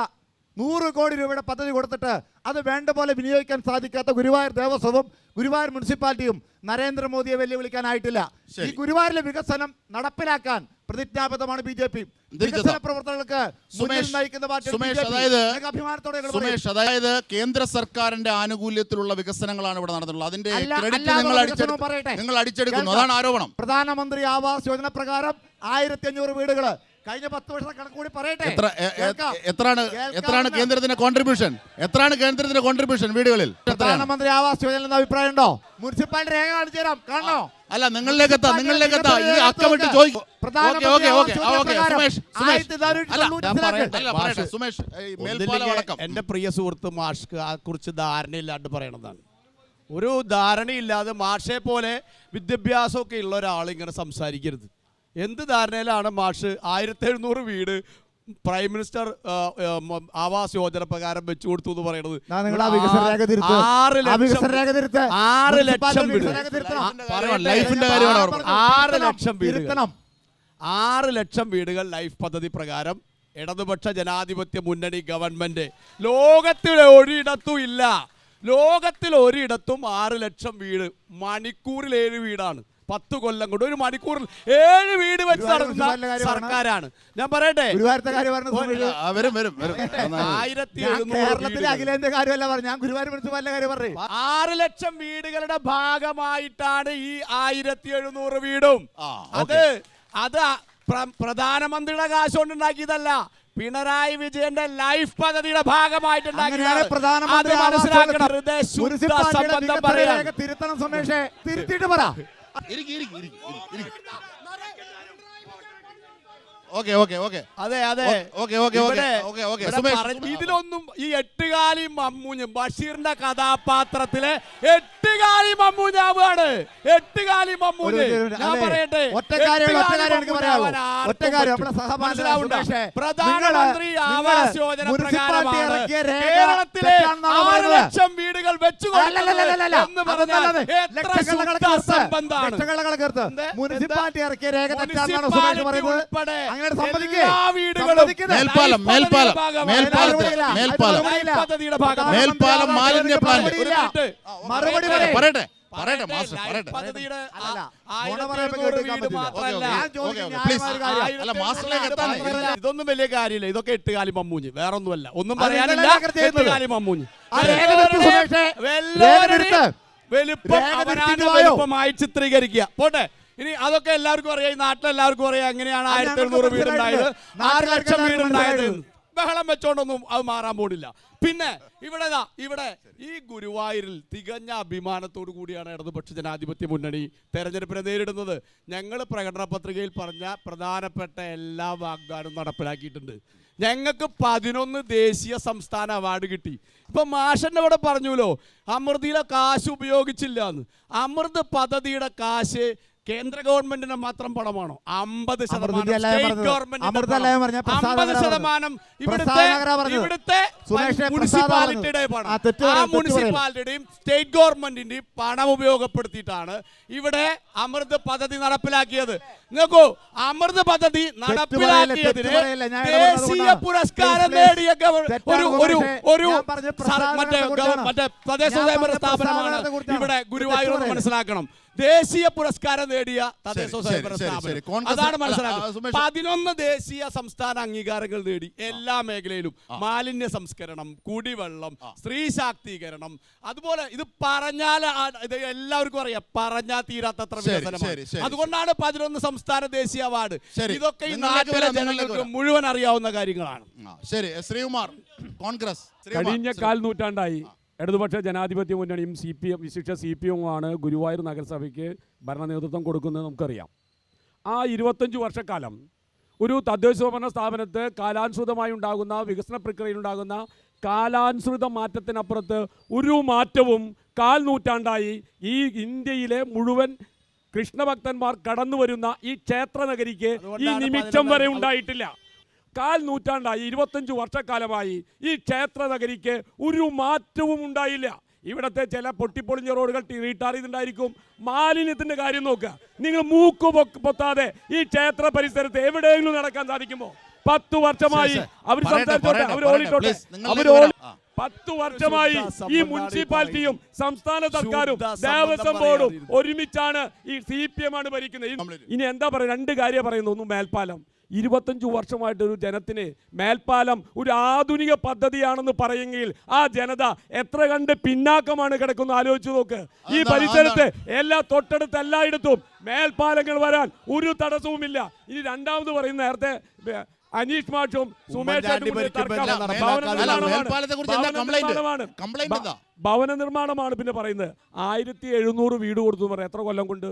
[SPEAKER 4] 100 കോടി രൂപയുടെ പദ്ധതി കൊടുത്തിട്ട് അത് വേണ്ട പോലെ വിനിയോഗിക്കാൻ സാധിക്കാത്ത ഗുരുവായൂർ ദേവസ്വവും ഗുരുവായൂർ മുനിസിപ്പാലിറ്റിയും നരേന്ദ്രമോദിയെ വെല്ലുവിളിക്കാനായിട്ടില്ല. ഈ ഗുരുവായൂരിലെ വികസനം നടപ്പിലാക്കാൻ പ്രതിജ്ഞാബദ്ധമാണ് BJP. വികസന പ്രവർത്തനങ്ങൾക്ക് മുന്നിൽ നയിക്കുന്ന
[SPEAKER 1] സുമേഷ്, അതായത് കേന്ദ്ര സർക്കാരിന്റെ ആനുകൂല്യത്തിലുള്ള വികസനങ്ങളാണ് ഇവിടെ നടന്നിട്ടുള്ളത്. അതിന്റെ ക്രെഡിറ്റ് നിങ്ങൾ അടിച്ചെടുക്കുന്നു, അതാണ് ആരോപണം.
[SPEAKER 4] പ്രധാനമന്ത്രി ആവാസ് യോജന പ്രകാരം 1500 വീടുകൾ കഴിഞ്ഞ 10 വർഷത്തെ കണക്ക് കൂടി പറയട്ടെ.
[SPEAKER 1] എത്രയാണ് കേന്ദ്രത്തിന്റെ കോൺട്രിബ്യൂഷൻ? വീടുകളിൽ
[SPEAKER 4] പ്രധാനമന്ത്രി ആവാസ് യോജന എന്ന അഭിപ്രായം ഉണ്ടോ? മുനിസിപ്പാലിറ്റി രേഖ കാണിച്ചു തരാം, കാണണോ?
[SPEAKER 1] അല്ല, നിങ്ങളിലേക്ക് എത്താം. ഈ അക്കമിട്ട് ചോദിക്കും.
[SPEAKER 3] എന്റെ പ്രിയ സുഹൃത്ത് മാഷ്ക്ക് ആ കുറിച്ച് ധാരണയില്ലാണ്ട് പറയണതാണ്. ഒരു ധാരണയില്ലാതെ മാഷെ പോലെ വിദ്യാഭ്യാസമൊക്കെ ഉള്ള ഒരാൾ ഇങ്ങനെ സംസാരിക്കരുത്. എന്ത് ധാരണയിലാണ് മാഷ് 1700 വീട് പ്രൈം മിനിസ്റ്റർ ആവാസ് യോജന പ്രകാരം വെച്ചു കൊടുത്തു എന്ന് പറയുന്നത്? 6 ലക്ഷം വീടുകൾ ലൈഫ് പദ്ധതി പ്രകാരം ഇടതുപക്ഷ ജനാധിപത്യ മുന്നണി ഗവൺമെന്റ് ലോകത്തിൽ ഒരിടത്തും 6 ലക്ഷം വീട്. മണിക്കൂറിൽ 7 വീടാണ്. 10 കൊല്ലം കൊണ്ട് ഒരു മണിക്കൂറിൽ 7 വീട് വെച്ച് നടക്കുന്ന സർക്കാരാണ്. ഞാൻ പറയട്ടെ, 6 ലക്ഷം വീടുകളുടെ ഭാഗമായിട്ടാണ് ഈ 1700 വീടും. അത് പ്രധാനമന്ത്രിയുടെ കാശ് കൊണ്ട് ഉണ്ടാക്കിയതല്ല, പിണറായി വിജയന്റെ ലൈഫ് പദ്ധതിയുടെ ഭാഗമായിട്ടുണ്ടാക്കിയതാണ്.
[SPEAKER 4] തിരുത്തണം സുമേഷേ, തിരുത്തിയിട്ട് പറ.
[SPEAKER 3] ഇതിലൊന്നും ഈ എട്ടുകാലി മമ്മൂഞ്ഞ് ബഷീറിന്റെ കഥാപാത്രത്തിലെ എട്ടുകാലി മമ്മൂഞ്ഞാവാണ്. എട്ടുകാലി മമ്മൂഞ്ഞ്. ഞാൻ പറയട്ടെ, പ്രധാനമന്ത്രി ആവാസ് യോജന പ്രകാരമാണ് കേരളത്തിലെ 6 ലക്ഷം വീടുകൾ വെച്ചു എന്ന് പറഞ്ഞാൽ എത്ര സംബന്ധാണ്.
[SPEAKER 4] മുനിസിപ്പാലിറ്റി ഇറക്കിയ രേഖ തെറ്റാണെന്നാണ് ഉൾപ്പെടെ
[SPEAKER 1] മേൽപ്പാലം മാലിന്യ പ്ലാന്റ്.
[SPEAKER 4] മറുപടി
[SPEAKER 3] ഇതൊന്നും വലിയ കാര്യമില്ല. ഇതൊക്കെ എട്ടുകാലി മമ്മൂഞ്ഞ്, വേറൊന്നുമല്ല. ഒന്നും പറയാനില്ല. എട്ടുകാലി മമ്മൂഞ്ഞ് വലുപ്പമായി ചിത്രീകരിക്കുക. പോട്ടെ, ഇനി അതൊക്കെ എല്ലാവർക്കും അറിയാം. ഈ നാട്ടിലെല്ലാവർക്കും അറിയാം എങ്ങനെയാണ് 1700 വീടുണ്ടായത്, 6 ലക്ഷം വീടുണ്ടായത്. ബഹളം വെച്ചോണ്ടൊന്നും അത് മാറാൻ പോണില്ല. പിന്നെ ഇവിടെ ഈ ഗുരുവായൂരിൽ തികഞ്ഞ അഭിമാനത്തോടു കൂടിയാണ് ഇടതുപക്ഷ ജനാധിപത്യ മുന്നണി തെരഞ്ഞെടുപ്പിനെ നേരിടുന്നത്. ഞങ്ങൾ പ്രകടന പത്രികയിൽ പറഞ്ഞ പ്രധാനപ്പെട്ട എല്ലാ വാഗ്ദാനവും നടപ്പിലാക്കിയിട്ടുണ്ട്. ഞങ്ങൾക്ക് 11 ദേശീയ സംസ്ഥാന അവാർഡ് കിട്ടി. ഇപ്പൊ മാഷന്റെ ഇവിടെ പറഞ്ഞുല്ലോ, അമൃതിയിലെ കാശ് ഉപയോഗിച്ചില്ല എന്ന്. അമൃത് പദ്ധതിയുടെ കാശ് കേന്ദ്ര ഗവൺമെന്റിന് മാത്രം പണമാണോ? 50% ഇവിടുത്തെ മുനിസിപ്പാലിറ്റിയുടെ പണം. ആ മുനിസിപ്പാലിറ്റിയുടെയും സ്റ്റേറ്റ് ഗവൺമെന്റിന്റെയും പണം ഉപയോഗപ്പെടുത്തിയിട്ടാണ് ഇവിടെ അമൃത് പദ്ധതി നടപ്പിലാക്കിയത്. നോക്കൂ, അമൃത് പദ്ധതി നടപ്പിലാക്കിയതിന് ദേശീയ പുരസ്കാരം നേടിയ ഒരു മറ്റേ തദ്ദേശ സ്വയംഭരണ സ്ഥാപനമാണ് ഇവിടെ ഗുരുവായൂർ. മനസ്സിലാക്കണം, ദേശീയ പുരസ്കാരം നേടിയ തദ്ദേശ
[SPEAKER 1] ശരി,
[SPEAKER 3] സ്വയംഭരണ
[SPEAKER 1] ശരി,
[SPEAKER 3] സ്ഥാപനം.
[SPEAKER 1] ശരി. കോൺഗ്രസ്
[SPEAKER 3] അതാണ്
[SPEAKER 1] അല്ല,
[SPEAKER 3] മനസ്സിലാക്കുന്നത്.
[SPEAKER 1] സുമേഷ്.
[SPEAKER 3] 11 ദേശീയ സംസ്ഥാന അംഗീകാരങ്ങൾ നേടി എല്ലാ മേഖലയിലും. മാലിന്യ സംസ്കരണം, കുടിവെള്ളം, സ്ത്രീ ശാക്തീകരണം, അതുപോലെ ഇത് പറഞ്ഞാൽ ഇത് എല്ലാവർക്കും അറിയാം, പറഞ്ഞാൽ തീരാത്തത്ര വികസനമാണ്. അതുകൊണ്ടാണ് 11 സംസ്ഥാന ദേശീയ അവാർഡ്. ഇതൊക്കെ ഈ നാട്ടിലെ ജനങ്ങൾക്ക് മുഴുവൻ അറിയാവുന്ന കാര്യങ്ങളാണ്.
[SPEAKER 1] ശരി, ശ്രീകുമാർ, കോൺഗ്രസ്.
[SPEAKER 2] കഴിഞ്ഞ കാൽ നൂറ്റാണ്ടായി ഇടതുപക്ഷ ജനാധിപത്യ മുന്നണിയും CPM വിശിഷ്ട CPM-ഉമാണ് ഗുരുവായൂർ നഗരസഭയ്ക്ക് ഭരണ നേതൃത്വം കൊടുക്കുന്നത് നമുക്കറിയാം. ആ 25 വർഷക്കാലം ഒരു തദ്ദേശഭരണ സ്ഥാപനത്ത് കാലാനുസൃതമായി ഉണ്ടാകുന്ന വികസന പ്രക്രിയയിലുണ്ടാകുന്ന കാലാനുസൃത മാറ്റത്തിനപ്പുറത്ത് ഒരു മാറ്റവും കാൽ നൂറ്റാണ്ടായി ഈ ഇന്ത്യയിലെ മുഴുവൻ കൃഷ്ണഭക്തന്മാർ കടന്നു വരുന്ന ഈ ക്ഷേത്ര നഗരിക്ക് ഈ നിമിഷം വരെ ഉണ്ടായിട്ടില്ല. കാൽ നൂറ്റാണ്ടായി 25 വർഷക്കാലമായി ഈ ക്ഷേത്ര നഗരിക്ക് ഒരു മാറ്റവും ഉണ്ടായില്ല. ഇവിടുത്തെ ചില പൊട്ടിപ്പൊളിഞ്ഞ റോഡുകൾ റീടാർ ചെയ്തിട്ടുണ്ടായിരിക്കും. മാലിന്യത്തിൻ്റെ കാര്യം നോക്കുക. നിങ്ങൾ മൂക്ക് പൊത്താതെ ഈ ക്ഷേത്ര പരിസരത്ത് എവിടെയെങ്കിലും നടക്കാൻ സാധിക്കുമോ? 10 വർഷമായി അവർ സംസാരിച്ചോട്ടെ, അവർ ഓടിട്ടോട്ടെ, 10 വർഷമായി ഈ മുനിസിപ്പാലിറ്റിയും സംസ്ഥാന സർക്കാരും ദേവസ്വം ബോർഡും ഒരുമിച്ചാണ് ഈ CPM ആണ് ഭരിക്കുന്നത്. ഇനി എന്താ പറയുക? 2 കാര്യം പറയുന്നു. ഒന്ന് മേൽപ്പാലം. 25 വർഷമായിട്ടൊരു ജനത്തിന് മേൽപ്പാലം ഒരു ആധുനിക പദ്ധതിയാണെന്ന് പറയുമെങ്കിൽ ആ ജനത എത്ര കണ്ട് പിന്നാക്കമാണ് കിടക്കുന്നത് ആലോചിച്ച് നോക്ക്. ഈ പരിസരത്ത് തൊട്ടടുത്ത് എല്ലായിടത്തും മേൽപ്പാലങ്ങൾ വരാൻ ഒരു തടസ്സവുമില്ല. ഇനി രണ്ടാമത് പറയുന്ന നേരത്തെ അനീഷ് മാഷും സുമേഷ് ഭവന നിർമ്മാണമാണ് പിന്നെ പറയുന്നത്. 1700 വീട് കൊടുത്തു എന്ന് പറയാം. എത്ര കൊല്ലം കൊണ്ട്?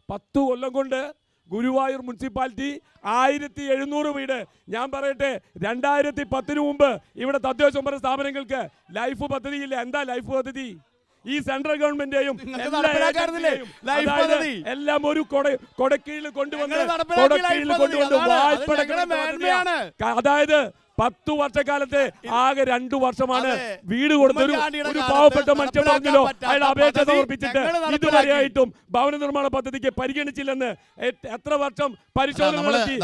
[SPEAKER 2] 10 കൊല്ലം കൊണ്ട് ഗുരുവായൂർ മുനിസിപ്പാലിറ്റി 1700 വീട്. ഞാൻ പറയട്ടെ, 2010 മുമ്പ് ഇവിടെ തദ്ദേശ ഭരണ സ്ഥാപനങ്ങൾക്ക് ലൈഫ് പദ്ധതിയില്ല. എന്താ ലൈഫ് പദ്ധതി? ഈ സെൻട്രൽ ഗവൺമെന്റിന്റെയും എല്ലാം ഒരു കൊടക്കീഴിൽ കൊണ്ടുവന്ന് അതായത് 10 വർഷക്കാലത്ത് ആകെ 2 വർഷമാണ് വീട് കൊടുത്തൊരു പാവപ്പെട്ട മനുഷ്യൻ പറഞ്ഞല്ലോ, അയാൾ അപേക്ഷ സമർപ്പിച്ചിട്ട് ഇതുവരെയായിട്ടും ഭവന നിർമ്മാണ പദ്ധതിക്ക് പരിഗണിച്ചില്ലെന്ന് എത്ര വർഷം പരിശോധന നടത്തി?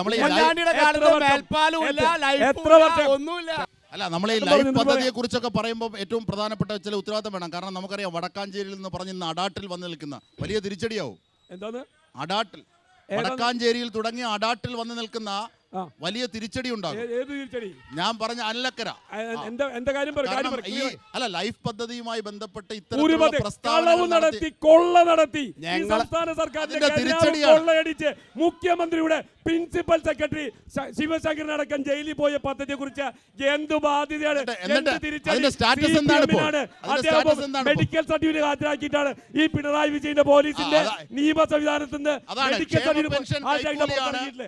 [SPEAKER 2] എത്ര വർഷം? ഒന്നുമില്ല.
[SPEAKER 1] അല്ല, നമ്മൾ ഈ ലൈഫ് പദ്ധതിയെ കുറിച്ചൊക്കെ പറയുമ്പോൾ ഏറ്റവും പ്രധാനപ്പെട്ട ചില ഉത്തരവാദിത്തം വേണം. കാരണം നമുക്കറിയാം, വടക്കാഞ്ചേരിയിൽ നിന്ന് പറഞ്ഞ് ഇന്ന് അടാട്ടിൽ വന്ന് നിൽക്കുന്ന വലിയ തിരിച്ചടിയാവും.
[SPEAKER 2] എന്താണ്
[SPEAKER 1] അടാട്ടിൽ? വടക്കാഞ്ചേരിയിൽ തുടങ്ങി അടാട്ടിൽ വന്ന് നിൽക്കുന്ന വലിയ തിരിച്ചടി ഉണ്ടാകും. ഞാൻ പറഞ്ഞ അല്ലക്കര അല്ല, ലൈഫ് പദ്ധതിയുമായി ബന്ധപ്പെട്ട് ഇത്തരത്തിലുള്ള പ്രസ്താവന നടത്തി കൊള്ള നടത്തി സംസ്ഥാന സർക്കാരിന്റെ കൊള്ളയടിച്ച് മുഖ്യമന്ത്രിയുടെ പ്രിൻസിപ്പൽ സെക്രട്ടറി ശിവശങ്കരനടക്കം ജയിലിൽ പോയ പദ്ധതിയെ കുറിച്ച് എന്ത് ബാധ്യതയാണ്? മെഡിക്കൽ സർട്ടിഫിക്കറ്റ് ഹാജരാക്കിയിട്ടാണ് ഈ പിണറായി വിജയന്റെ പോലീസിന്റെ നിയമ സംവിധാനത്തിൽ നിന്ന് മെഡിക്കൽ സർട്ടിഫിക്കറ്റ് ഹാജരാക്കിയിട്ടില്ല.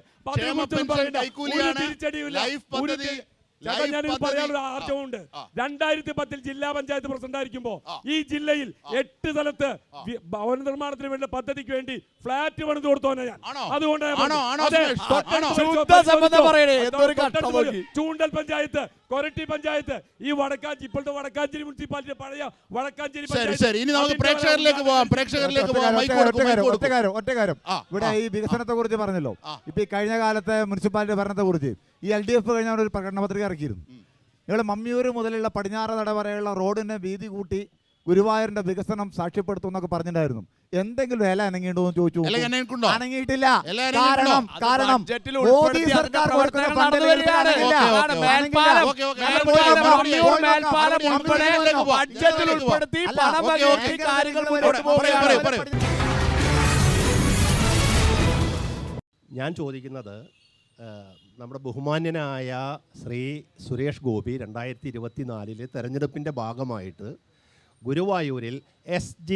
[SPEAKER 1] പറയാനുള്ള ആർജവുണ്ട്. 2010 ജില്ലാ പഞ്ചായത്ത് പ്രസിഡന്റ് ആയിരിക്കുമ്പോ ഈ ജില്ലയിൽ 8 സ്ഥലത്ത് ഭവന നിർമ്മാണത്തിന് വേണ്ടി പദ്ധതിക്ക് വേണ്ടി ഫ്ലാറ്റ് പണിത് കൊടുത്തോന്നെ ഞാൻ. അതുകൊണ്ട് ചൂണ്ടൽ പഞ്ചായത്ത്, കൊരട്ടി പഞ്ചായത്ത്, ഈ ഇപ്പോഴത്തെ വടക്കാഞ്ചേരി മുനിസിപ്പാലിറ്റി, പഴയ വടക്കാഞ്ചേരി
[SPEAKER 4] ഒറ്റക്കാരം ഇവിടെ ഈ വികസനത്തെ കുറിച്ച് പറഞ്ഞല്ലോ. ഇപ്പൊ ഈ കഴിഞ്ഞ കാലത്തെ മുനിസിപ്പാലിറ്റി ഭരണത്തെ കുറിച്ച് ഈ LDF കഴിഞ്ഞ ഒരു പ്രകടന പത്രിക ഇറക്കിയിരുന്നു. ഇവിടെ മമ്മിയൂർ മുതലുള്ള പടിഞ്ഞാറ് നട വരെയുള്ള റോഡിനെ വീതി കൂട്ടി ഗുരുവായൂരിന്റെ വികസനം സാക്ഷ്യപ്പെടുത്തും പറഞ്ഞിട്ടുണ്ടായിരുന്നു. എന്തെങ്കിലും ഇല അനങ്ങിയിട്ടുണ്ടോ എന്ന് ചോദിച്ചു. അനങ്ങിയിട്ടില്ല. കാരണം മോദി സർക്കാർ കൊടുക്കുന്ന ഫണ്ടിൽ
[SPEAKER 5] ഞാൻ ചോദിക്കുന്നത്, നമ്മുടെ ബഹുമാന്യനായ ശ്രീ സുരേഷ് ഗോപി 2024 തെരഞ്ഞെടുപ്പിൻ്റെ ഭാഗമായിട്ട് ഗുരുവായൂരിൽ SG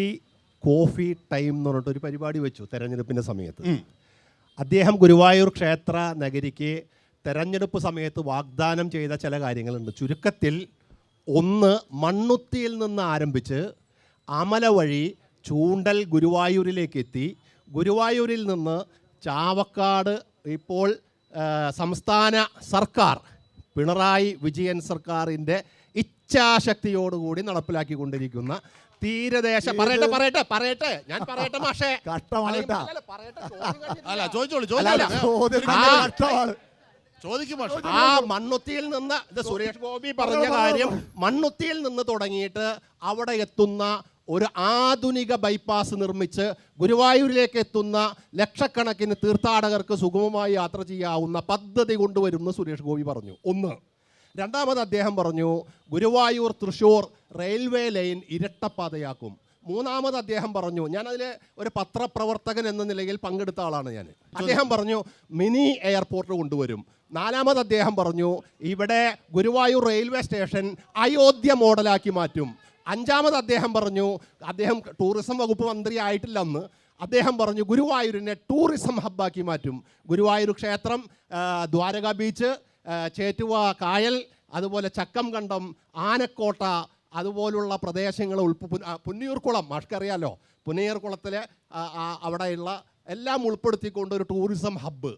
[SPEAKER 5] കോഫി ടൈം എന്ന് പറഞ്ഞിട്ടൊരു പരിപാടി വെച്ചു തെരഞ്ഞെടുപ്പിൻ്റെ സമയത്ത്. അദ്ദേഹം ഗുരുവായൂർ ക്ഷേത്ര നഗരിക്ക് തെരഞ്ഞെടുപ്പ് സമയത്ത് വാഗ്ദാനം ചെയ്ത ചില കാര്യങ്ങളുണ്ട്. ചുരുക്കത്തിൽ, 1, മണ്ണുത്തിയിൽ നിന്ന് ആരംഭിച്ച് അമല വഴി ചൂണ്ടൽ ഗുരുവായൂരിലേക്ക് എത്തി, ഗുരുവായൂരിൽ നിന്ന് ചാവക്കാട് ഇപ്പോൾ സംസ്ഥാന സർക്കാർ പിണറായി വിജയൻ സർക്കാരിൻ്റെ ഇച്ഛാശക്തിയോടുകൂടി നടപ്പിലാക്കിക്കൊണ്ടിരിക്കുന്ന തീരദേശ പറയട്ടെ ഞാൻ പറയട്ടെ മാഷേ, ആ മണ്ണുത്തിയിൽ നിന്ന്, ഇത് സുരേഷ് ഗോപി പറഞ്ഞ കാര്യം, മണ്ണുത്തിയിൽ നിന്ന് തുടങ്ങിയിട്ട് അവിടെ എത്തുന്ന ഒരു ആധുനിക ബൈപ്പാസ് നിർമ്മിച്ച് ഗുരുവായൂരിലേക്ക് എത്തുന്ന ലക്ഷക്കണക്കിന് തീർത്ഥാടകർക്ക് സുഗമമായി യാത്ര ചെയ്യാവുന്ന പദ്ധതി കൊണ്ടുവരുമെന്ന് സുരേഷ് ഗോപി പറഞ്ഞു. ഒന്ന്. രണ്ടാമത് അദ്ദേഹം പറഞ്ഞു ഗുരുവായൂർ തൃശ്ശൂർ റെയിൽവേ ലൈൻ ഇരട്ടപ്പാതയാക്കും. മൂന്നാമത് അദ്ദേഹം പറഞ്ഞു, ഞാനതിൽ ഒരു പത്രപ്രവർത്തകൻ എന്ന നിലയിൽ പങ്കെടുത്ത ആളാണ് ഞാൻ. അദ്ദേഹം പറഞ്ഞു മിനി എയർപോർട്ട് കൊണ്ടുവരും. നാലാമത് അദ്ദേഹം പറഞ്ഞു ഇവിടെ ഗുരുവായൂർ റെയിൽവേ സ്റ്റേഷൻ അയോധ്യ മോഡലാക്കി മാറ്റും. അഞ്ചാമത് അദ്ദേഹം പറഞ്ഞു, അദ്ദേഹം ടൂറിസം വകുപ്പ് മന്ത്രി ആയിട്ടില്ല അന്ന്, അദ്ദേഹം പറഞ്ഞു ഗുരുവായൂരിനെ ടൂറിസം ഹബ്ബാക്കി മാറ്റും. ഗുരുവായൂർ ക്ഷേത്രം, ദ്വാരക ബീച്ച്, ചേറ്റുവ കായൽ, അതുപോലെ ചക്കംകണ്ടം, ആനക്കോട്ട, അതുപോലുള്ള പ്രദേശങ്ങൾ പുന്നിയൂർക്കുളം, മാഷ്ക്കറിയാലോ, പുന്നിയൂർക്കുളത്തിലെ അവിടെയുള്ള എല്ലാം ഉൾപ്പെടുത്തിക്കൊണ്ട് ഒരു ടൂറിസം ഹബ്ബ്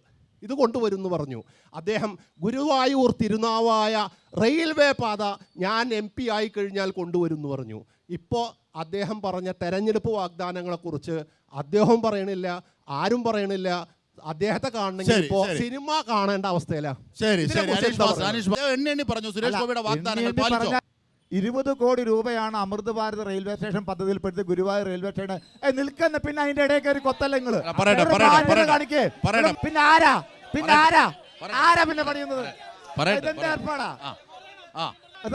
[SPEAKER 5] ഇത് കൊണ്ടുവരുമെന്ന് പറഞ്ഞു. അദ്ദേഹം ഗുരുവായൂർ തിരുനാവായ റെയിൽവേ പാത ഞാൻ MP ആയി കഴിഞ്ഞാൽ കൊണ്ടുവരുമെന്ന് പറഞ്ഞു. ഇപ്പോൾ അദ്ദേഹം പറഞ്ഞ തെരഞ്ഞെടുപ്പ് വാഗ്ദാനങ്ങളെക്കുറിച്ച് അദ്ദേഹവും പറയണില്ല, ആരും പറയണില്ല. അദ്ദേഹത്തെ കാണണമെങ്കിൽ ഇപ്പോൾ സിനിമ കാണേണ്ട അവസ്ഥയിലാണ്.
[SPEAKER 1] പറഞ്ഞു സുരേഷ് ഗോപിയുടെ വാഗ്ദാനങ്ങൾ പാലിച്ചോ?
[SPEAKER 4] 20 കോടി രൂപയാണ് അമൃത് ഭാരത് റെയിൽവേ സ്റ്റേഷൻ പദ്ധതിയിൽപ്പെടുത്തി ഗുരുവായൂർ റെയിൽവേ സ്റ്റേഷൻ നിൽക്കുന്ന. പിന്നെ അതിന്റെ ഇടയ്ക്ക് ഒരു കൊത്തല്ലങ്ങള് കാണിക്കേ. പിന്നെ ആരാ പിന്നെ പണിയുന്നത്? ഇതെന്താ ഏർപ്പാടാ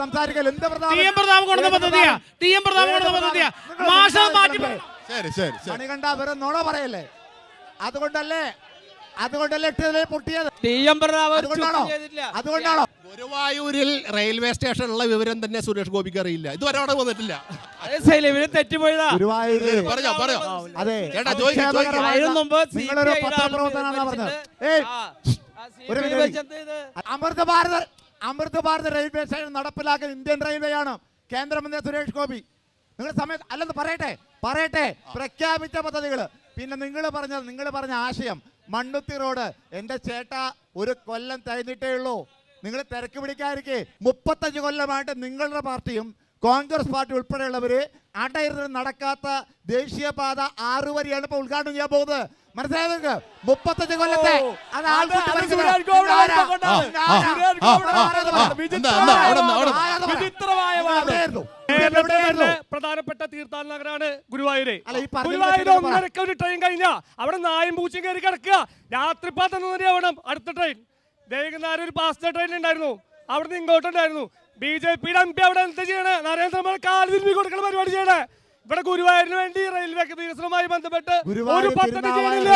[SPEAKER 4] സംസാരിക്കൽ? എന്താ മണികണ്ഠ വെറും നുണ പറയല്ലേ? അതുകൊണ്ടല്ലേ പൊട്ടിയത്? അതുകൊണ്ടാണോ?
[SPEAKER 5] ഗുരുവായൂരിൽ റെയിൽവേ സ്റ്റേഷനുള്ള വിവരം തന്നെ സുരേഷ് ഗോപിക്ക് അറിയില്ല. ഇതുവരെ അവിടെ വന്നിട്ടില്ല.
[SPEAKER 3] തെറ്റുപോയതാ.
[SPEAKER 4] ഗുരുവായൂര് അതെ നിങ്ങളൊരു പത്രപ്രവർത്തനാണ് പറഞ്ഞത്. അമൃത് ഭാരത് റെയിൽവേ സ്റ്റേഷൻ നടപ്പിലാക്കാൻ ഇന്ത്യൻ റെയിൽവേയാണ് കേന്ദ്രമന്ത്രി സുരേഷ് ഗോപി. നിങ്ങൾ സമയത്ത് അല്ലെന്ന് പറയട്ടെ പ്രഖ്യാപിച്ച പദ്ധതികൾ. പിന്നെ നിങ്ങൾ പറഞ്ഞ ആശയം മണ്ണുത്തി റോഡ്. എൻ്റെ ചേട്ടാ, ഒരു കൊല്ലം കഴിഞ്ഞിട്ടേ ഉള്ളൂ. നിങ്ങൾ തിരക്ക് പിടിക്കാതിരിക്കെ. 35 കൊല്ലമായിട്ട് നിങ്ങളുടെ പാർട്ടിയും കോൺഗ്രസ് പാർട്ടി ഉൾപ്പെടെയുള്ളവര് അടയിരുന്ന് നടക്കാത്ത ദേശീയപാത 6 വരിയാണ് ഇപ്പൊ ഉദ്ഘാടനം ചെയ്യാൻ പോകുന്നത്. മനസ്സിലായത്? 35 കൊല്ലത്തെ
[SPEAKER 6] പ്രധാനപ്പെട്ട തീർത്ഥാടന നഗരാണ് ഗുരുവായൂര്. ഒരു ട്രെയിൻ കഴിഞ്ഞാ അവിടെ നായും പൂച്ചയും കയറി കിടക്കുക. രാത്രിപ്പാ തന്നവരാവണം അടുത്ത ട്രെയിൻ. വൈകുന്നേരം ഒരു പാസഞ്ചർ ട്രെയിൻ ഉണ്ടായിരുന്നു, അവിടുന്ന് ഇങ്ങോട്ടുണ്ടായിരുന്നു. BJPയുടെ MP അവിടെ എന്താ ചെയ്യണേ? നരേന്ദ്രമോദി കാല് തിരുമ്പി കൊടുക്കുന്ന പരിപാടി ചെയ്യണേ. ഇവിടെ ഗുരുവായൂരിന് വേണ്ടി റെയിൽവേ വികസനവുമായി ബന്ധപ്പെട്ട് ഒരു പദ്ധതി ചെയ്യുന്നില്ല.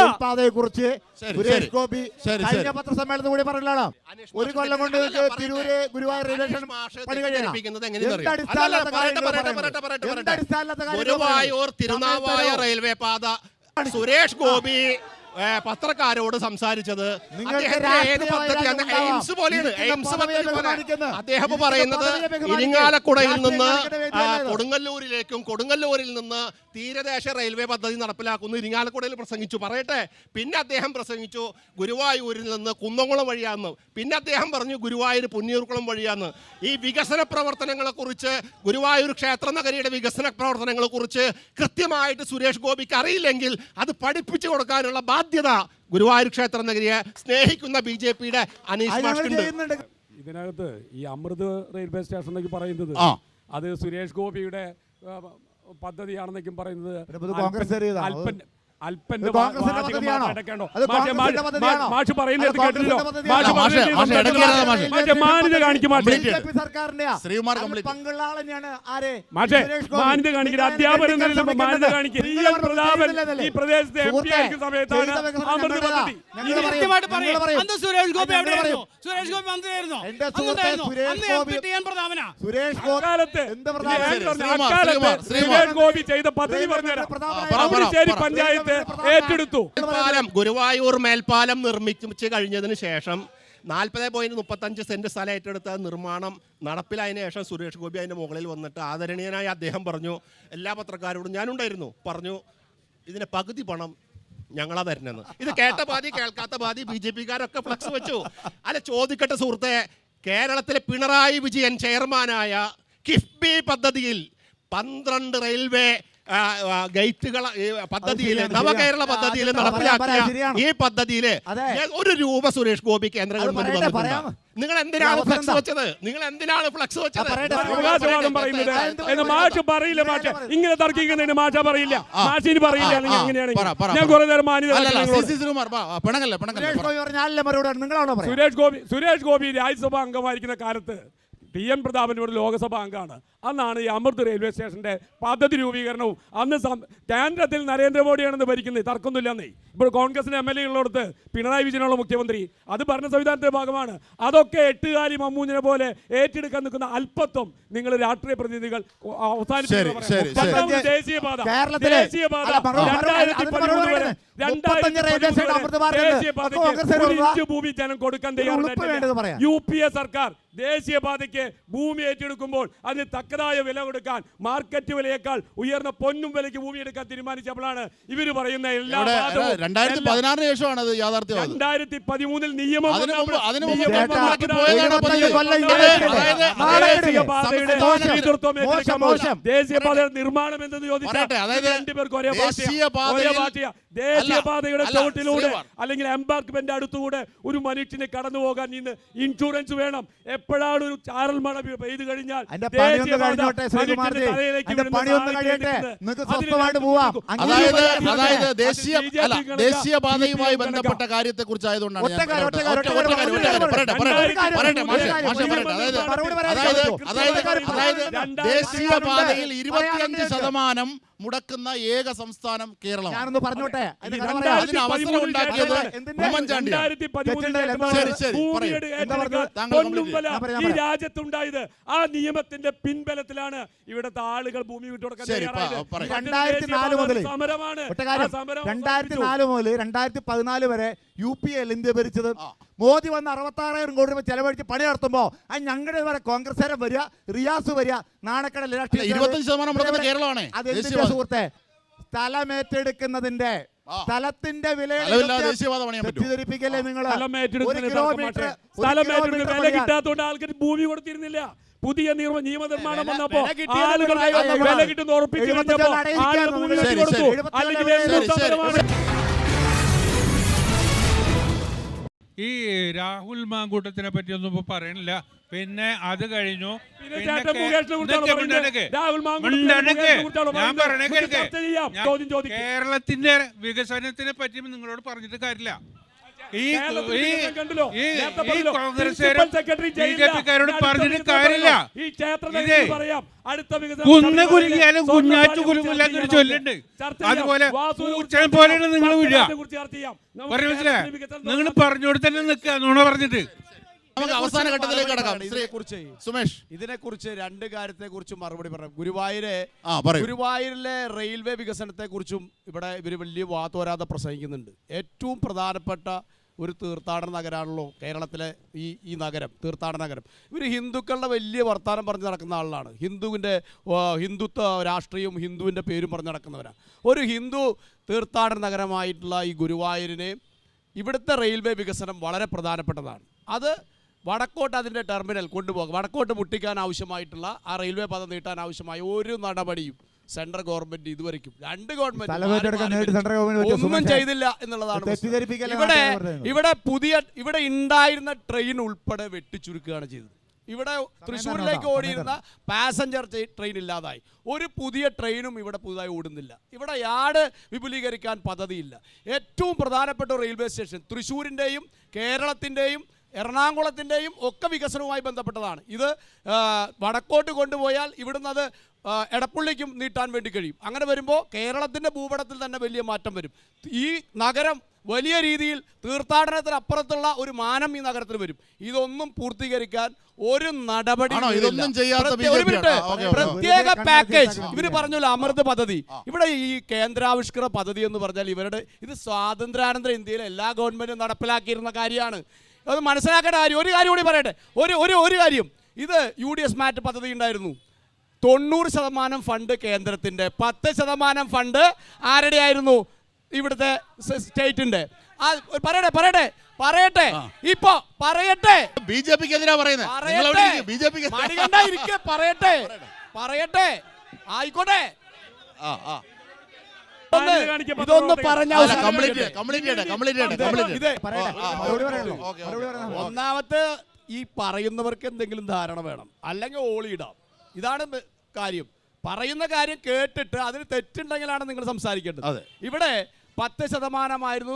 [SPEAKER 4] സുരേഷ് ഗോപി കഴിഞ്ഞ പത്രസമ്മേളനത്തിൽ കൂടി പറഞ്ഞാണ് ഒരു കൊല്ലം കൊണ്ട് തിരൂര് ഗുരുവായൂർ റെയിൽവേ സ്റ്റേഷൻ പണി
[SPEAKER 5] ഗുരുവായൂർ തിരുനാവായ റെയിൽവേ പാത സുരേഷ് ഗോപി പത്രക്കാരോട് സംസാരിച്ചത് അദ്ദേഹം പറയുന്നത് ഇരിങ്ങാലക്കുടയിൽ നിന്ന് കൊടുങ്ങല്ലൂരിലേക്കും കൊടുങ്ങല്ലൂരിൽ നിന്ന് തീരദേശ റെയിൽവേ പദ്ധതി നടപ്പിലാക്കുന്നു. ഇരിങ്ങാലക്കുടയിൽ പ്രസംഗിച്ചു പറയട്ടെ. പിന്നെ അദ്ദേഹം പ്രസംഗിച്ചു ഗുരുവായൂരിൽ നിന്ന് കുന്നംകുളം വഴിയാന്ന്. പിന്നെ അദ്ദേഹം പറഞ്ഞു ഗുരുവായൂർ പുന്നിയൂർക്കുളം വഴിയാന്ന്. ഈ വികസന പ്രവർത്തനങ്ങളെക്കുറിച്ച്, ഗുരുവായൂർ ക്ഷേത്ര നഗരിയുടെ വികസന പ്രവർത്തനങ്ങളെക്കുറിച്ച് കൃത്യമായിട്ട് സുരേഷ് ഗോപിക്ക് അറിയില്ലെങ്കിൽ അത് പഠിപ്പിച്ചു കൊടുക്കാനുള്ള ബാധ്യത ഗുരുവായൂർ ക്ഷേത്ര നഗരിയെ സ്നേഹിക്കുന്ന BJPയുടെ അനീഷ് മാഷ്ക്കുണ്ട്.
[SPEAKER 2] ഇതിനകത്ത് ഈ അമൃത് റെയിൽവേ സ്റ്റേഷൻ എന്നൊക്കെ പറയുന്നത് അത് സുരേഷ് ഗോപിയുടെ പദ്ധതിയാണെന്നൊക്കെ പറയുന്നത് അല്പന്റെ മാഷ് പറയുന്നത് കേട്ടില്ലോ? മാന്യത കാണിക്കും മാഷെ, മാന്യത കാണിക്കില്ല. അധ്യാപനം മാന്യത കാണിക്കും. ഈ പ്രദേശത്തെ MP ആയിരിക്കുന്ന സമയത്താണ് അമൃത് പദ്ധതി.
[SPEAKER 6] സുരേഷ് ഗോപി എവിടെയായിരുന്നു? സുരേഷ് ഗോപി മന്ത്രിയായിരുന്നു.
[SPEAKER 2] അക്കാലത്ത് സുരേഷ് ഗോപി ചെയ്ത പദ്ധതി പറഞ്ഞുതരാം. ശരി, പഞ്ചായത്ത് ഏറ്റെടുത്തു.
[SPEAKER 5] ഗുരുവായൂർ മേൽപ്പാലം നിർമ്മിച്ചു കഴിഞ്ഞതിന് ശേഷം 40.35 സെന്റ് സ്ഥലം ഏറ്റെടുത്ത നിർമ്മാണം നടപ്പിലായതിനു ശേഷം സുരേഷ് ഗോപി അതിന്റെ മുകളിൽ വന്നിട്ട് ആദരണീയനായി അദ്ദേഹം പറഞ്ഞു, എല്ലാ പത്രക്കാരോടും ഞാനുണ്ടായിരുന്നു, പറഞ്ഞു ഇതിന്റെ പകുതി പണം ഞങ്ങളാ തരുന്നെന്ന്. ഇത് കേട്ട പാതി കേൾക്കാത്ത പാതി BJPക്കാരൊക്കെ ഫ്ലക്സ് വെച്ചു. അല്ല, ചോദിക്കട്ടെ സുഹൃത്തെ, കേരളത്തിലെ പിണറായി വിജയൻ ചെയർമാനായ കിഫ്ബി പദ്ധതിയിൽ 12 റെയിൽവേ ഗേറ്റുകൾ പദ്ധതിയിൽ, നവകേരള പദ്ധതിയിൽ നടപ്പിലാക്കിയ ഈ പദ്ധതിയിൽ 1 രൂപ സുരേഷ് ഗോപി കേന്ദ്ര ഗവൺമെന്റ് നിങ്ങൾ എന്തിനാണ് ഫ്ലക്സ് വെച്ചത്? നിങ്ങൾ എന്തിനാണ് ഫ്ലക്സ് വെച്ചത്?
[SPEAKER 6] അവകാശവാദം പറയുന്നത് എന്ന് മാഷ് പറയില്ല. മാഷ് ഇങ്ങനെ തർക്കിക്കുന്നതിന് മാഷ പറയില്ല, മാഷിന് പറയില്ല. അങ്ങനെയാണെങ്കിൽ ഞാൻ കുറെ നേരം സുരേഷ് ഗോപി രാജ്യസഭാ അംഗമായിരിക്കുന്ന കാലത്ത് ടി.എൻ. പ്രതാപൻ ഒരു ലോകസഭാ അംഗമാണ്. അന്നാണ് ഈ അമൃത് റെയിൽവേ സ്റ്റേഷന്റെ പദ്ധതി രൂപീകരണവും അന്ന് കേന്ദ്രത്തിൽ നരേന്ദ്രമോദിയാണെന്ന് ഭരിക്കുന്നത്, തർക്കമൊന്നുമില്ലെന്നേ. ഇപ്പോൾ കോൺഗ്രസിന് MLA ഉള്ളിടത്ത് പിണറായി വിജയനുള്ള മുഖ്യമന്ത്രി, അത് ഭരണ സംവിധാനത്തിന്റെ ഭാഗമാണ്. അതൊക്കെ എട്ടുകാലി മമ്മൂഞ്ഞിനെ പോലെ ഏറ്റെടുക്കാൻ നിൽക്കുന്ന അല്പത്വം നിങ്ങൾ രാഷ്ട്രീയ പ്രതിനിധികൾ ദേശീയപാത ഭൂമി ജനം കൊടുക്കാൻ തയ്യാറാണ്. UPA സർക്കാർ ദേശീയപാതയ്ക്ക് ഭൂമി ഏറ്റെടുക്കുമ്പോൾ അതിന് തക്കതായ വില കൊടുക്കാൻ മാർക്കറ്റ് വിലയേക്കാൾ ഉയർന്ന പൊന്നും വിലയ്ക്ക് ഭൂമി എടുക്കാൻ തീരുമാനിച്ചപ്പോഴാണ് ഇവർ പറയുന്ന എല്ലാ
[SPEAKER 1] 2016 ശേഷമാണ് അത് യാഥാർത്ഥ്യമായത്.
[SPEAKER 6] 2013 നിയമം ദേശീയപാതയുടെ നിർമ്മാണം എന്തെന്ന് ചോദിച്ചാൽ ദേശീയപാതയുടെ ചുവട്ടിലൂടെ അല്ലെങ്കിൽ എംബാർക്ക്മെന്റ് അടുത്തുകൂടെ ഒരു മനുഷ്യന് കടന്നു പോകാൻ ഇന്ന് ഇൻഷുറൻസ് വേണം. എപ്പോഴാണ് ഒരു ചാരൽ മഴ പെയ്തു കഴിഞ്ഞാൽ
[SPEAKER 1] ദേശീയപാതയുമായി ബന്ധപ്പെട്ട കാര്യത്തെ കുറിച്ച് ആയതുകൊണ്ടാണ് ദേശീയപാതയിൽ 25% മുടക്കുന്ന ഏക സംസ്ഥാനം കേരളം.
[SPEAKER 7] ഞാനൊന്ന് പറഞ്ഞോട്ടെ.
[SPEAKER 6] ഈ രാജ്യത്തുണ്ടായത് ആ നിയമത്തിന്റെ പിൻബലത്തിലാണ് ഇവിടുത്തെ ആളുകൾ ഭൂമി വിട്ടുകൊടുക്കാൻ
[SPEAKER 7] 2004 മുതൽ 2004 മുതൽ 2014 വരെ UPA ഇന്ത്യ ഭരിച്ചത്. മോദി വന്ന് 66,000 കോടി രൂപ ചെലവഴിച്ച് പണി നടത്തുമ്പോൾ അത് ഞങ്ങളുടെ വരെ കോൺഗ്രസ്സുകാരൻ വരിക, റിയാസ് വരിക, നാണക്കടൽ
[SPEAKER 1] 25% കേരളമാണ്.
[SPEAKER 7] അതെന്തിന്റെ സുഹൃത്തെ? സ്ഥലമേറ്റെടുക്കുന്നതിന്റെ സ്ഥലത്തിന്റെ വില തെറ്റിദ്ധരിപ്പിക്കല്ലേ നിങ്ങൾ?
[SPEAKER 6] വില കിട്ടാത്തതുകൊണ്ട് ആൾക്കാർ ഭൂമി കൊടുത്തിരുന്നില്ല. പുതിയ നിയമനിർമ്മാണം വന്നപ്പോ ആളുകൾ വില കിട്ടുന്ന ഉറപ്പിച്ചു
[SPEAKER 8] ഈ രാഹുൽ മാങ്കൂട്ടത്തിനെ പറ്റിയൊന്നും ഇപ്പൊ പറയണില്ല. പിന്നെ അത് കഴിഞ്ഞു കേരളത്തിന്റെ വികസനത്തിനെ പറ്റി നിങ്ങളോട് പറഞ്ഞിട്ട് കാര്യമില്ല. ഈ കോൺഗ്രസ്സുകാരും BJP-ക്കാരോട് പറഞ്ഞിട്ട് കാര്യമില്ല. കുന്ന കുലുങ്ങിയാലും കുഞ്ഞാറ്റു കുലുങ്ങില്ല എന്നൊരു ചൊല്ലുണ്ട്. അതുപോലെ പോലെയാണ് നിങ്ങൾ വിടുക. പറയാൻ മനസ്സിലാ? നിങ്ങൾ പറഞ്ഞോട് തന്നെ നിൽക്കുക നുണ പറഞ്ഞിട്ട്.
[SPEAKER 1] അവസാന ഘട്ടത്തിലേക്ക് കടക്കാം. സുമേഷ്,
[SPEAKER 3] ഇതിനെക്കുറിച്ച് രണ്ട് കാര്യത്തെക്കുറിച്ച് മറുപടി പറഞ്ഞു. ഗുരുവായൂരിലെ റെയിൽവേ വികസനത്തെക്കുറിച്ചും ഇവിടെ ഇവർ വലിയ വാതോരാതെ പ്രസംഗിക്കുന്നുണ്ട്. ഏറ്റവും പ്രധാനപ്പെട്ട ഒരു തീർത്ഥാടന നഗരമാണല്ലോ കേരളത്തിലെ ഈ നഗരം, തീർത്ഥാടന നഗരം. ഇവർ ഹിന്ദുക്കളുടെ വലിയ വർത്തമാനം പറഞ്ഞ് നടക്കുന്ന ആളാണ്. ഹിന്ദുത്വ രാഷ്ട്രീയവും ഹിന്ദുവിൻ്റെ പേരും പറഞ്ഞ് നടക്കുന്നവരാണ്. ഒരു ഹിന്ദു തീർത്ഥാടന നഗരമായിട്ടുള്ള ഈ ഗുരുവായൂരിനെ ഇവിടുത്തെ റെയിൽവേ വികസനം വളരെ പ്രധാനപ്പെട്ടതാണ്. അത് വടക്കോട്ട് അതിൻ്റെ ടെർമിനൽ കൊണ്ടുപോകും, വടക്കോട്ട് മുട്ടിക്കാൻ ആവശ്യമായിട്ടുള്ള ആ റെയിൽവേ പാത നീട്ടാൻ ആവശ്യമായ ഒരു നടപടിയും സെൻട്രൽ ഗവൺമെന്റ് ഇതുവരെയ്ക്കും രണ്ട് ഗവൺമെന്റ് ഒന്നും ചെയ്തില്ല എന്നുള്ളതാണ്. ഇവിടെ ഉണ്ടായിരുന്ന ട്രെയിൻ ഉൾപ്പെടെ വെട്ടിച്ചുരുക്കുകയാണ് ചെയ്തത്. ഇവിടെ തൃശ്ശൂരിലേക്ക് ഓടിയിരുന്ന പാസഞ്ചർ ട്രെയിൻ ഇല്ലാതായി. ഒരു പുതിയ ട്രെയിനും ഇവിടെ പുതുതായി ഓടുന്നില്ല. ഇവിടെ യാർഡ് വിപുലീകരിക്കാൻ പദ്ധതിയില്ല. ഏറ്റവും പ്രധാനപ്പെട്ട റെയിൽവേ സ്റ്റേഷൻ തൃശ്ശൂരിൻ്റെയും കേരളത്തിൻ്റെയും എറണാകുളത്തിൻ്റെയും ഒക്കെ വികസനവുമായി ബന്ധപ്പെട്ടതാണ്. ഇത് വടക്കോട്ട് കൊണ്ടുപോയാൽ ഇവിടുന്ന് അത് എടപ്പള്ളിക്കും നീട്ടാൻ വേണ്ടി കഴിയും. അങ്ങനെ വരുമ്പോൾ കേരളത്തിൻ്റെ ഭൂപടത്തിൽ തന്നെ വലിയ മാറ്റം വരും. ഈ നഗരം വലിയ രീതിയിൽ തീർത്ഥാടനത്തിനപ്പുറത്തുള്ള ഒരു മാനം ഈ നഗരത്തിൽ വരും. ഇതൊന്നും പൂർത്തീകരിക്കാൻ ഒരു നടപടി, പ്രത്യേക പാക്കേജ് ഇവർ പറഞ്ഞല്ലോ, അമൃത് പദ്ധതി. ഇവിടെ ഈ കേന്ദ്രാവിഷ്കൃത പദ്ധതി എന്ന് പറഞ്ഞാൽ ഇവരുടെ ഇത് സ്വാതന്ത്ര്യാനന്തര ഇന്ത്യയിലെ എല്ലാ ഗവൺമെന്റും നടപ്പിലാക്കിയിരുന്ന കാര്യമാണ്. അത് മനസ്സിലാക്കേണ്ട കാര്യം. ഒരു കാര്യം കൂടി പറയട്ടെ, ഒരു കാര്യം. ഇത് UDS മാറ്റ് പദ്ധതി ഉണ്ടായിരുന്നു. 90% ഫണ്ട് കേന്ദ്രത്തിൻ്റെ, 10% ഫണ്ട് ആരുടെ ആയിരുന്നു? ഇവിടുത്തെ സ്റ്റേറ്റിന്റെ. പറയട്ടെ ഇപ്പൊ പറയട്ടെ.
[SPEAKER 1] BJP-ക്കെതിരാ പറയുന്നത്.
[SPEAKER 3] പറയട്ടെ ആയിക്കോട്ടെ. ഇതൊന്ന് പറഞ്ഞ ഒന്നാമത്തെ ഈ പറയുന്നവർക്ക് എന്തെങ്കിലും ധാരണ വേണം, അല്ലെങ്കിൽ ഓളിയിടാം. ഇതാണ് കാര്യം. പറയുന്ന കാര്യം കേട്ടിട്ട് അതിന് തെറ്റുണ്ടെങ്കിലാണ് നിങ്ങൾ സംസാരിക്കേണ്ടത്. ഇവിടെ 10%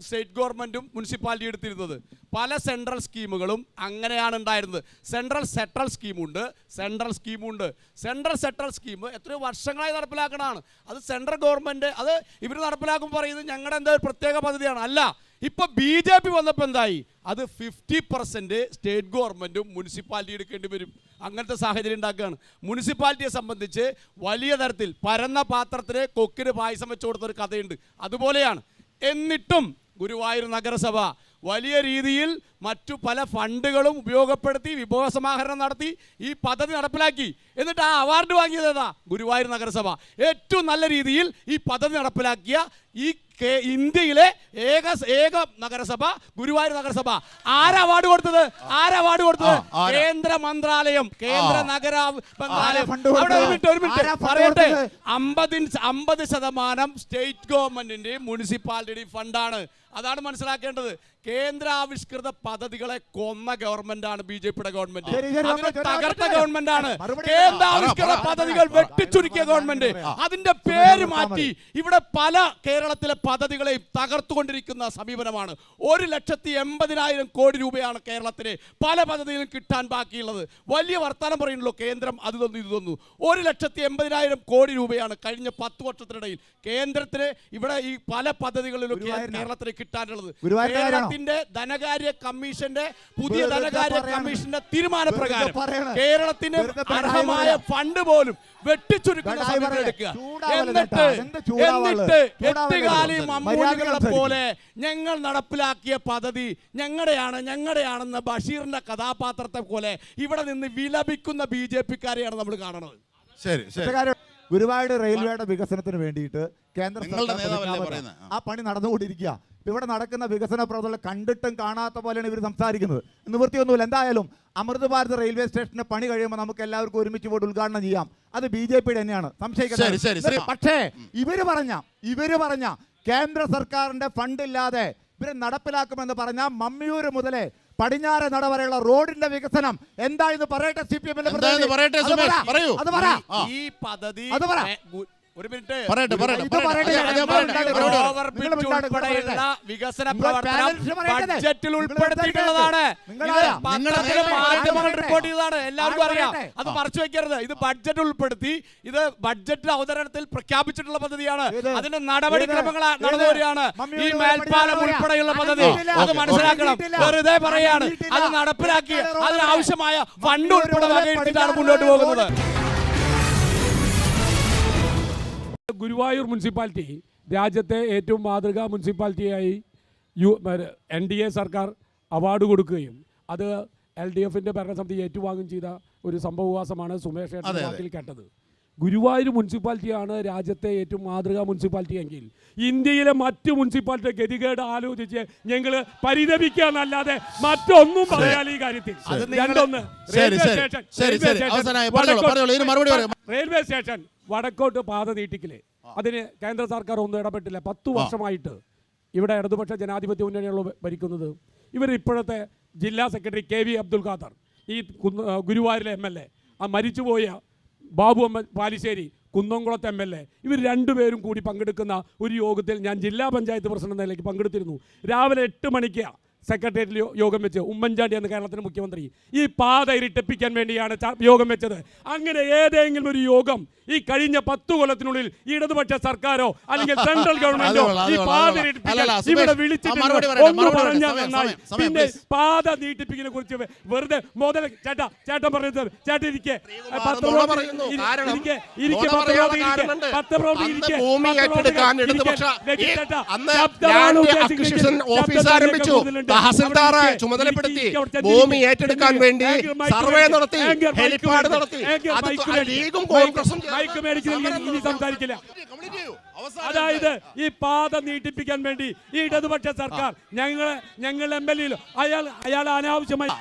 [SPEAKER 3] സ്റ്റേറ്റ് ഗവൺമെൻറ്റും മുനിസിപ്പാലിറ്റി എടുത്തിരുന്നത്. പല സെൻട്രൽ സ്കീമുകളും അങ്ങനെയാണ് ഉണ്ടായിരുന്നത്. സെൻട്രൽ സെട്രൽ സ്കീമുണ്ട്. സെൻട്രൽ സെട്രൽ സ്കീം എത്രയോ വർഷങ്ങളായി നടപ്പിലാക്കണതാണ്. അത് സെൻട്രൽ ഗവൺമെൻറ് അത് ഇവർ നടപ്പിലാക്കുമ്പോൾ പറയുന്നത് ഞങ്ങളുടെ എന്താ പ്രത്യേക പദ്ധതിയാണ്. അല്ല, ഇപ്പോൾ BJP വന്നപ്പോൾ എന്തായി? അത് 50% സ്റ്റേറ്റ് ഗവൺമെൻറ്റും മുനിസിപ്പാലിറ്റി എടുക്കേണ്ടി വരും. അങ്ങനത്തെ സാഹചര്യം ഉണ്ടാക്കുകയാണ്. മുനിസിപ്പാലിറ്റിയെ സംബന്ധിച്ച് വലിയ തരത്തിൽ പരന്ന പാത്രത്തിന് കൊക്കിന് പായസം വെച്ച് കൊടുത്തൊരു കഥയുണ്ട്. അതുപോലെയാണ്. എന്നിട്ടും ഗുരുവായൂർ നഗരസഭ വലിയ രീതിയിൽ മറ്റു പല ഫണ്ടുകളും ഉപയോഗപ്പെടുത്തി വിഭവസമാഹരണം നടത്തി ഈ പദ്ധതി നടപ്പിലാക്കി. എന്നിട്ട് ആ അവാർഡ് വാങ്ങിയത് ഏതാ? ഗുരുവായൂർ നഗരസഭ. ഏറ്റവും നല്ല രീതിയിൽ ഈ പദ്ധതി നടപ്പിലാക്കിയ ഈ ഇന്ത്യയിലെ ഏക നഗരസഭ ഗുരുവായൂർ നഗരസഭ. ആരാ അവാർഡ് കൊടുത്തത്? കേന്ദ്ര മന്ത്രാലയം, കേന്ദ്ര നഗര മന്ത്രാലയം. പറയട്ടെ, 50% സ്റ്റേറ്റ് ഗവൺമെന്റിന്റെയും മുനിസിപ്പാലിറ്റിയുടെയും ഫണ്ടാണ്. അതാണ് മനസ്സിലാക്കേണ്ടത്. കേന്ദ്രാവിഷ്കൃത പദ്ധതികളെ കൊന്ന ഗവൺമെന്റാണ് BJPയുടെ ഗവൺമെന്റ്. തകർത്ത ഗവൺമെന്റാണ്. കേന്ദ്രാവിഷ്കൃത പദ്ധതികൾ വെട്ടിച്ചുരുക്കിയ ഗവൺമെന്റ്. അതിന്റെ പേര് മാറ്റി ഇവിടെ പല കേരളത്തിലെ പദ്ധതികളെയും തകർത്തുകൊണ്ടിരിക്കുന്ന സമീപനമാണ്. 1,80,000 കോടി രൂപയാണ് കേരളത്തിന് പല പദ്ധതികളും കിട്ടാൻ ബാക്കിയുള്ളത്. വലിയ വർത്തമാനം പറയുന്നുള്ളൂ കേന്ദ്രം അത് തന്നു ഇത് തന്നു. 1,80,000 കോടി രൂപയാണ് കഴിഞ്ഞ 10 വർഷത്തിനിടയിൽ കേന്ദ്രത്തിന് ഇവിടെ ഈ പല പദ്ധതികളിലും കേരളത്തിന് കിട്ടാനുള്ളത്. കേരളത്തിന്റെ ധനകാര്യ കമ്മീഷന്റെ പുതിയ ധനകാര്യ കമ്മീഷന്റെ തീരുമാനപ്രകാരം കേരളത്തിന് അർഹമായ ഫണ്ട് പോലും വെട്ടിച്ചുരുക്കുന്ന സമീപനം എടുക്കുക. എന്നിട്ട് 8 കാലി മമ്മൂട്ടികളെ പോലെ ഞങ്ങൾ നടപ്പിലാക്കിയ പദ്ധതി ഞങ്ങളുടെയാണെന്ന ബഷീറിന്റെ കഥാപാത്രത്തെ പോലെ ഇവിടെ നിന്ന് വിലപിക്കുന്ന BJPക്കാരെയാണ് നമ്മൾ കാണുന്നത്.
[SPEAKER 1] ശരി.
[SPEAKER 7] ഗുരുവായൂർ റെയിൽവേയുടെ വികസനത്തിന് വേണ്ടിയിട്ട് കേന്ദ്ര ആ പണി നടന്നുകൊണ്ടിരിക്കുക. ഇവിടെ നടക്കുന്ന വികസന പ്രവർത്തനങ്ങൾ കണ്ടിട്ടും കാണാത്ത പോലെയാണ് ഇവർ സംസാരിക്കുന്നത്. നിവൃത്തിയൊന്നുമില്ല. എന്തായാലും അമൃത് ഭാരത് റെയിൽവേ സ്റ്റേഷന്റെ പണി കഴിയുമ്പോൾ നമുക്ക് എല്ലാവർക്കും ഒരുമിച്ച് പോയിട്ട് ഉദ്ഘാടനം ചെയ്യാം. അത് BJPയുടെ തന്നെയാണ്, സംശയിക്കുന്നത്. പക്ഷേ ഇവര് പറഞ്ഞ കേന്ദ്ര സർക്കാരിന്റെ ഫണ്ട് ഇല്ലാതെ ഇവരെ നടപ്പിലാക്കുമെന്ന് പറഞ്ഞ മമ്മിയൂർ മുതലേ പടിഞ്ഞാറ് നട വരെയുള്ള റോഡിന്റെ വികസനം എന്തായെന്ന് പറയട്ടെ. CPM
[SPEAKER 3] ഈ പദ്ധതി ഒരു മിനിറ്റ് വികസന പ്രവർത്തനം ബഡ്ജറ്റിൽ ഉൾപ്പെടുത്തിയിട്ടുള്ളതാണ്. മാധ്യമങ്ങൾ റിപ്പോർട്ട് ചെയ്തതാണ്, എല്ലാവർക്കും അറിയാം. അത് മറച്ചു വെക്കരുത്. ഇത് ബഡ്ജറ്റ് ഉൾപ്പെടുത്തി, ഇത് ബഡ്ജറ്റ് അവതരണത്തിൽ പ്രഖ്യാപിച്ചിട്ടുള്ള പദ്ധതിയാണ്. അതിന്റെ നടപടിക്രമങ്ങൾ നടന്നു വരികയാണ്. ഈ മേൽപ്പാലം ഉൾപ്പെടെയുള്ള പദ്ധതി അത് മനസ്സിലാക്കണം. വെറുതെ പറയാണ്. അത് നടപ്പിലാക്കി അതിനാവശ്യമായ ഫണ്ട് ഉൾപ്പെടെ വകയിരുത്തിയിട്ടാണ് മുന്നോട്ട് പോകുന്നത്.
[SPEAKER 2] ഗുരുവായൂർ മുനിസിപ്പാലിറ്റി രാജ്യത്തെ ഏറ്റവും മാതൃകാ മുനിസിപ്പാലിറ്റിയായി NDA സർക്കാർ അവാർഡ് കൊടുക്കുകയും അത് LDFന്റെ ഭരണസമിതി ഏറ്റുവാങ്ങുകയും ചെയ്ത ഒരു സംഭവവികാസമാണ് സുമേഷ് വാക്കിൽ കേട്ടത്. ഗുരുവായൂർ മുനിസിപ്പാലിറ്റിയാണ് രാജ്യത്തെ ഏറ്റവും മാതൃകാ മുനിസിപ്പാലിറ്റി എങ്കിൽ ഇന്ത്യയിലെ മറ്റു മുനിസിപ്പാലിറ്റി ഗതികേട് ആലോചിച്ച് ഞങ്ങൾ പരിതപിക്കാന്നല്ലാതെ മറ്റൊന്നും പറയാൻ ഈ കാര്യത്തിൽ. റെയിൽവേ സ്റ്റേഷൻ വടക്കോട്ട് പാത നീട്ടിക്കില്ലേ, അതിന് കേന്ദ്ര സർക്കാർ ഒന്നും ഇടപെട്ടില്ല. 10 വർഷമായിട്ട് ഇവിടെ ഇടതുപക്ഷ ജനാധിപത്യ മുന്നണിയുള്ള ഭരിക്കുന്നത്. ഇവർ ഇപ്പോഴത്തെ ജില്ലാ സെക്രട്ടറി KV അബ്ദുൽ ഖാദർ, ഈ ഗുരുവായൂരിലെ MLA, ആ മരിച്ചുപോയ ബാബു പാലിശ്ശേരി, കുന്നംകുളത്ത് MLA, ഇവർ രണ്ടുപേരും കൂടി പങ്കെടുക്കുന്ന ഒരു യോഗത്തിൽ ഞാൻ ജില്ലാ പഞ്ചായത്ത് പ്രസിഡന്റ് നിലയ്ക്ക് പങ്കെടുത്തിരുന്നു. രാവിലെ 8 മണിക്ക് സെക്രട്ടേറിയറ്റിൽ യോഗം വെച്ച് ഉമ്മൻചാണ്ടി എന്ന കേരളത്തിലെ മുഖ്യമന്ത്രി ഈ പാത ഇരട്ടിപ്പിക്കാൻ വേണ്ടിയാണ് യോഗം വെച്ചത്. അങ്ങനെ ഏതെങ്കിലും ഒരു യോഗം ഈ കഴിഞ്ഞ 10 കൊല്ലത്തിനുള്ളിൽ ഇടതുപക്ഷ സർക്കാരോ അല്ലെങ്കിൽ സെൻട്രൽ ഗവൺമെന്റോ ഈ പാത ഇവിടെ വിളിച്ചിട്ട് പിന്നെ പാത നീട്ടിപ്പിക്കുന്നതിനെ കുറിച്ച് വെറുതെ ചേട്ടൻ പറഞ്ഞത് ചേട്ടനിരിക്കെ
[SPEAKER 5] ചുമതലപ്പെടുത്തി ഭൂമി ഏറ്റെടുക്കാൻ വേണ്ടി സർവേ നടത്തി, ഹെലിപ്പാഡ് നടത്തി.
[SPEAKER 2] സംസാരിക്കില്ല. അതായത് ഈ പാത നീട്ടിപ്പിക്കാൻ വേണ്ടി ഈ ഇടതുപക്ഷ സർക്കാർ ഞങ്ങൾ MLA അയാൾ അനാവശ്യമായി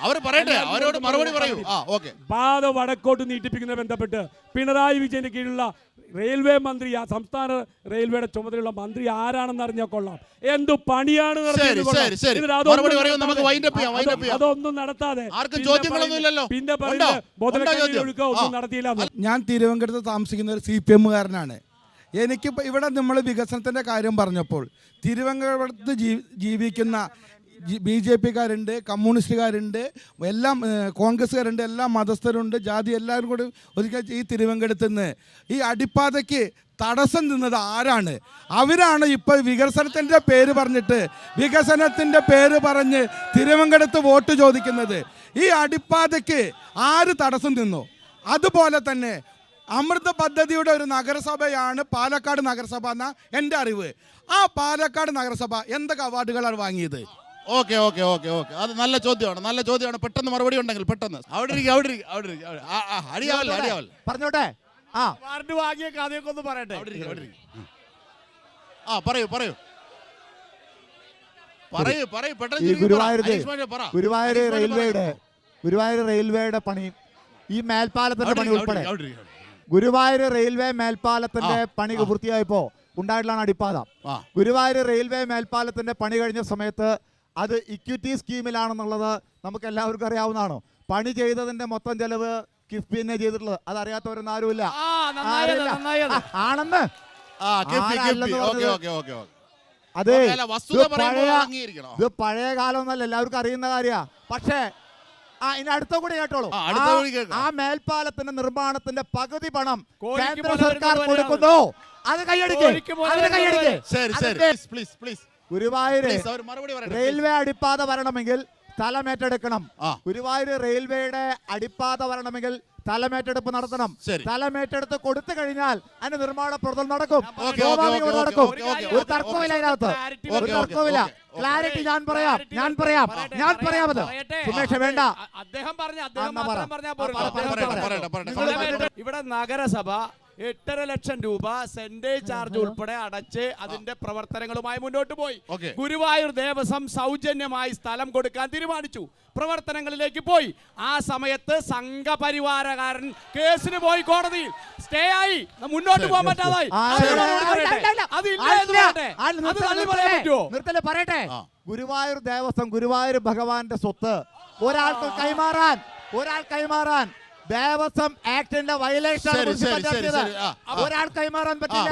[SPEAKER 2] പാത വടക്കോട്ട് നീട്ടിപ്പിക്കുന്നതിനെ ബന്ധപ്പെട്ട് പിണറായി വിജയന്റെ കീഴിലുള്ള റെയിൽവേ മന്ത്രി, ആ സംസ്ഥാന റെയിൽവേയുടെ ചുമതലയുള്ള മന്ത്രി ആരാണെന്ന് അറിഞ്ഞാൽ കൊള്ളാം. എന്തു പണിയാണ് അതൊന്നും നടത്താതെ പിന്നെ പറയുന്നത് ഒന്നും നടത്തിയില്ല.
[SPEAKER 9] ഞാൻ തിരുവനന്തപുരത്ത് താമസിക്കുന്ന ഒരു CPM-കാരനാണ്. എനിക്കിപ്പോൾ ഇവിടെ നമ്മൾ വികസനത്തിൻ്റെ കാര്യം പറഞ്ഞപ്പോൾ തിരുവനന്തപുരത്ത് ജീവിക്കുന്ന BJP-കാരുണ്ട്, കമ്മ്യൂണിസ്റ്റുകാരുണ്ട്, എല്ലാം കോൺഗ്രസ്സുകാരുണ്ട്, എല്ലാ മതസ്ഥരുണ്ട്, ജാതി എല്ലാവരും കൂടി ഒരിക്കൽ ഈ തിരുവനന്തപുരത്ത് നിന്ന് ഈ അടിപ്പാതയ്ക്ക് തടസ്സം നിന്നത് ആരാണ്? അവരാണ് ഇപ്പോൾ വികസനത്തിൻ്റെ പേര് പറഞ്ഞ് തിരുവനന്തപുരത്ത് വോട്ട് ചോദിക്കുന്നത്. ഈ അടിപ്പാതയ്ക്ക് ആര് തടസ്സം നിന്നു? അതുപോലെ തന്നെ അമൃത പദ്ധതിയുടെ ഒരു നഗരസഭയാണ് പാലക്കാട് നഗരസഭ എന്ന എൻ്റെ അറിവ്. ആ പാലക്കാട് നഗരസഭ എന്തൊക്കെ അവാർഡുകളാണ് വാങ്ങിയത്?
[SPEAKER 1] ഓക്കെ, അത് നല്ല ചോദ്യമാണ്. പെട്ടെന്ന് മറുപടി ഉണ്ടെങ്കിൽ പെട്ടെന്ന്.
[SPEAKER 7] പറഞ്ഞോട്ടെ.
[SPEAKER 3] അവാർഡ് വാങ്ങിയ കഥയൊക്കെ ഒന്ന് പറയട്ടെ.
[SPEAKER 1] പറയൂ
[SPEAKER 7] ഗുരുവായൂർ റെയിൽവേയുടെ പണി, ഈ മേൽപ്പാലത്തിന്റെ പണി ഉൾപ്പെടെ ഗുരുവായൂർ റെയിൽവേ മേൽപ്പാലത്തിന്റെ പണി പൂർത്തിയായപ്പോ ഉണ്ടായിട്ടുള്ള അടിപ്പാത. ഗുരുവായൂർ റെയിൽവേ മേൽപ്പാലത്തിന്റെ പണി കഴിഞ്ഞ സമയത്ത് അത് ഇക്വിറ്റി സ്കീമിലാണെന്നുള്ളത് നമുക്ക് എല്ലാവർക്കും അറിയാവുന്നതാണ്. പണി ചെയ്തതിന്റെ മൊത്തം ചെലവ് കിഫ്ബിനെ ചെയ്തിട്ടുള്ളത്. അത് അറിയാത്തവരൊന്നും ആരുമില്ല ആണെന്ന്. അതെ, ഇത് പഴയ കാലമൊന്നല്ല, എല്ലാവർക്കും അറിയുന്ന കാര്യമാണ്. പക്ഷേ ഇനി അടുത്ത കൂടി കേട്ടോളൂ. ആ മേൽപ്പാലത്തിന്റെ നിർമ്മാണത്തിന്റെ പകുതി പണം കേന്ദ്ര സർക്കാർ കൊടുക്കുന്നു. അത് ഗുരുവായൂർ റെയിൽവേ അടിപ്പാത വരണമെങ്കിൽ സ്ഥലമേറ്റെടുക്കണം. ഗുരുവായൂർ റെയിൽവേയുടെ അടിപ്പാത വരണമെങ്കിൽ സ്ഥലമേറ്റെടുപ്പ് നടത്തണം. സ്ഥലമേറ്റെടുത്ത് കൊടുത്തു കഴിഞ്ഞാൽ അതിന്റെ നിർമ്മാണ പ്രവർത്തനം നടക്കും. ഒരു തർക്കമില്ല അതിനകത്ത്, ഒരു തർക്കമില്ല. ക്ലാരിറ്റി ഞാൻ പറയാം. അത് സുമേഷ് വേണ്ട.
[SPEAKER 3] ഇവിടെ നഗരസഭ 8.5 ലക്ഷം രൂപ സെന്റേജ് ചാർജ് ഉൾപ്പെടെ അടച്ച് അതിന്റെ പ്രവർത്തനങ്ങളുമായി മുന്നോട്ട് പോയി. ഗുരുവായൂർ ദേവസ്വം സൗജന്യമായി സ്ഥലം കൊടുക്കാൻ തീരുമാനിച്ചു. പ്രവർത്തനങ്ങളിലേക്ക് പോയി. ആ സമയത്ത് സംഘപരിവാരകാരൻ കേസിന് പോയി, കോടതിയിൽ സ്റ്റേ ആയി, മുന്നോട്ട് പോകാൻ പറ്റാതായി.
[SPEAKER 7] പറയട്ടെ, ഗുരുവായൂർ ദേവസ്വം, ഗുരുവായൂർ ഭഗവാന്റെ സ്വത്ത് ഒരാൾക്ക് കൈമാറാൻ ദേവസ്വം ആക്ടിന്റെ വയലേഷൻ ഒരാൾ കൈമാറാൻ പറ്റില്ല.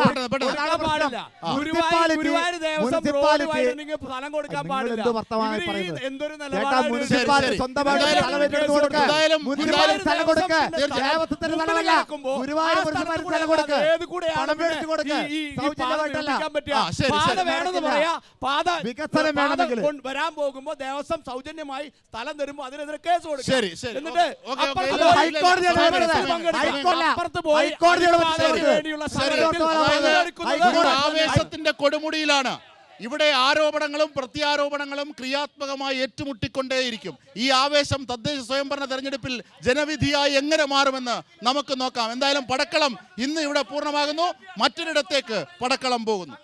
[SPEAKER 3] വരാൻ പോകുമ്പോ ദേവസ്വം സൗജന്യമായി സ്ഥലം തരുമ്പോ അതിനെതിരെ കേസ് കൊടുക്കും.
[SPEAKER 1] ആവേശത്തിന്റെ കൊടുമുടിയിലാണ്. ഇവിടെ ആരോപണങ്ങളും പ്രത്യാരോപണങ്ങളും ക്രിയാത്മകമായി ഏറ്റുമുട്ടിക്കൊണ്ടേയിരിക്കും. ഈ ആവേശം തദ്ദേശ സ്വയംഭരണ തെരഞ്ഞെടുപ്പിൽ ജനവിധിയായി എങ്ങനെ മാറുമെന്ന് നമുക്ക് നോക്കാം. എന്തായാലും പടക്കളം ഇന്ന് ഇവിടെ പൂർണ്ണമാകുന്നു. മറ്റൊരിടത്തേക്ക് പടക്കളം പോകുന്നു.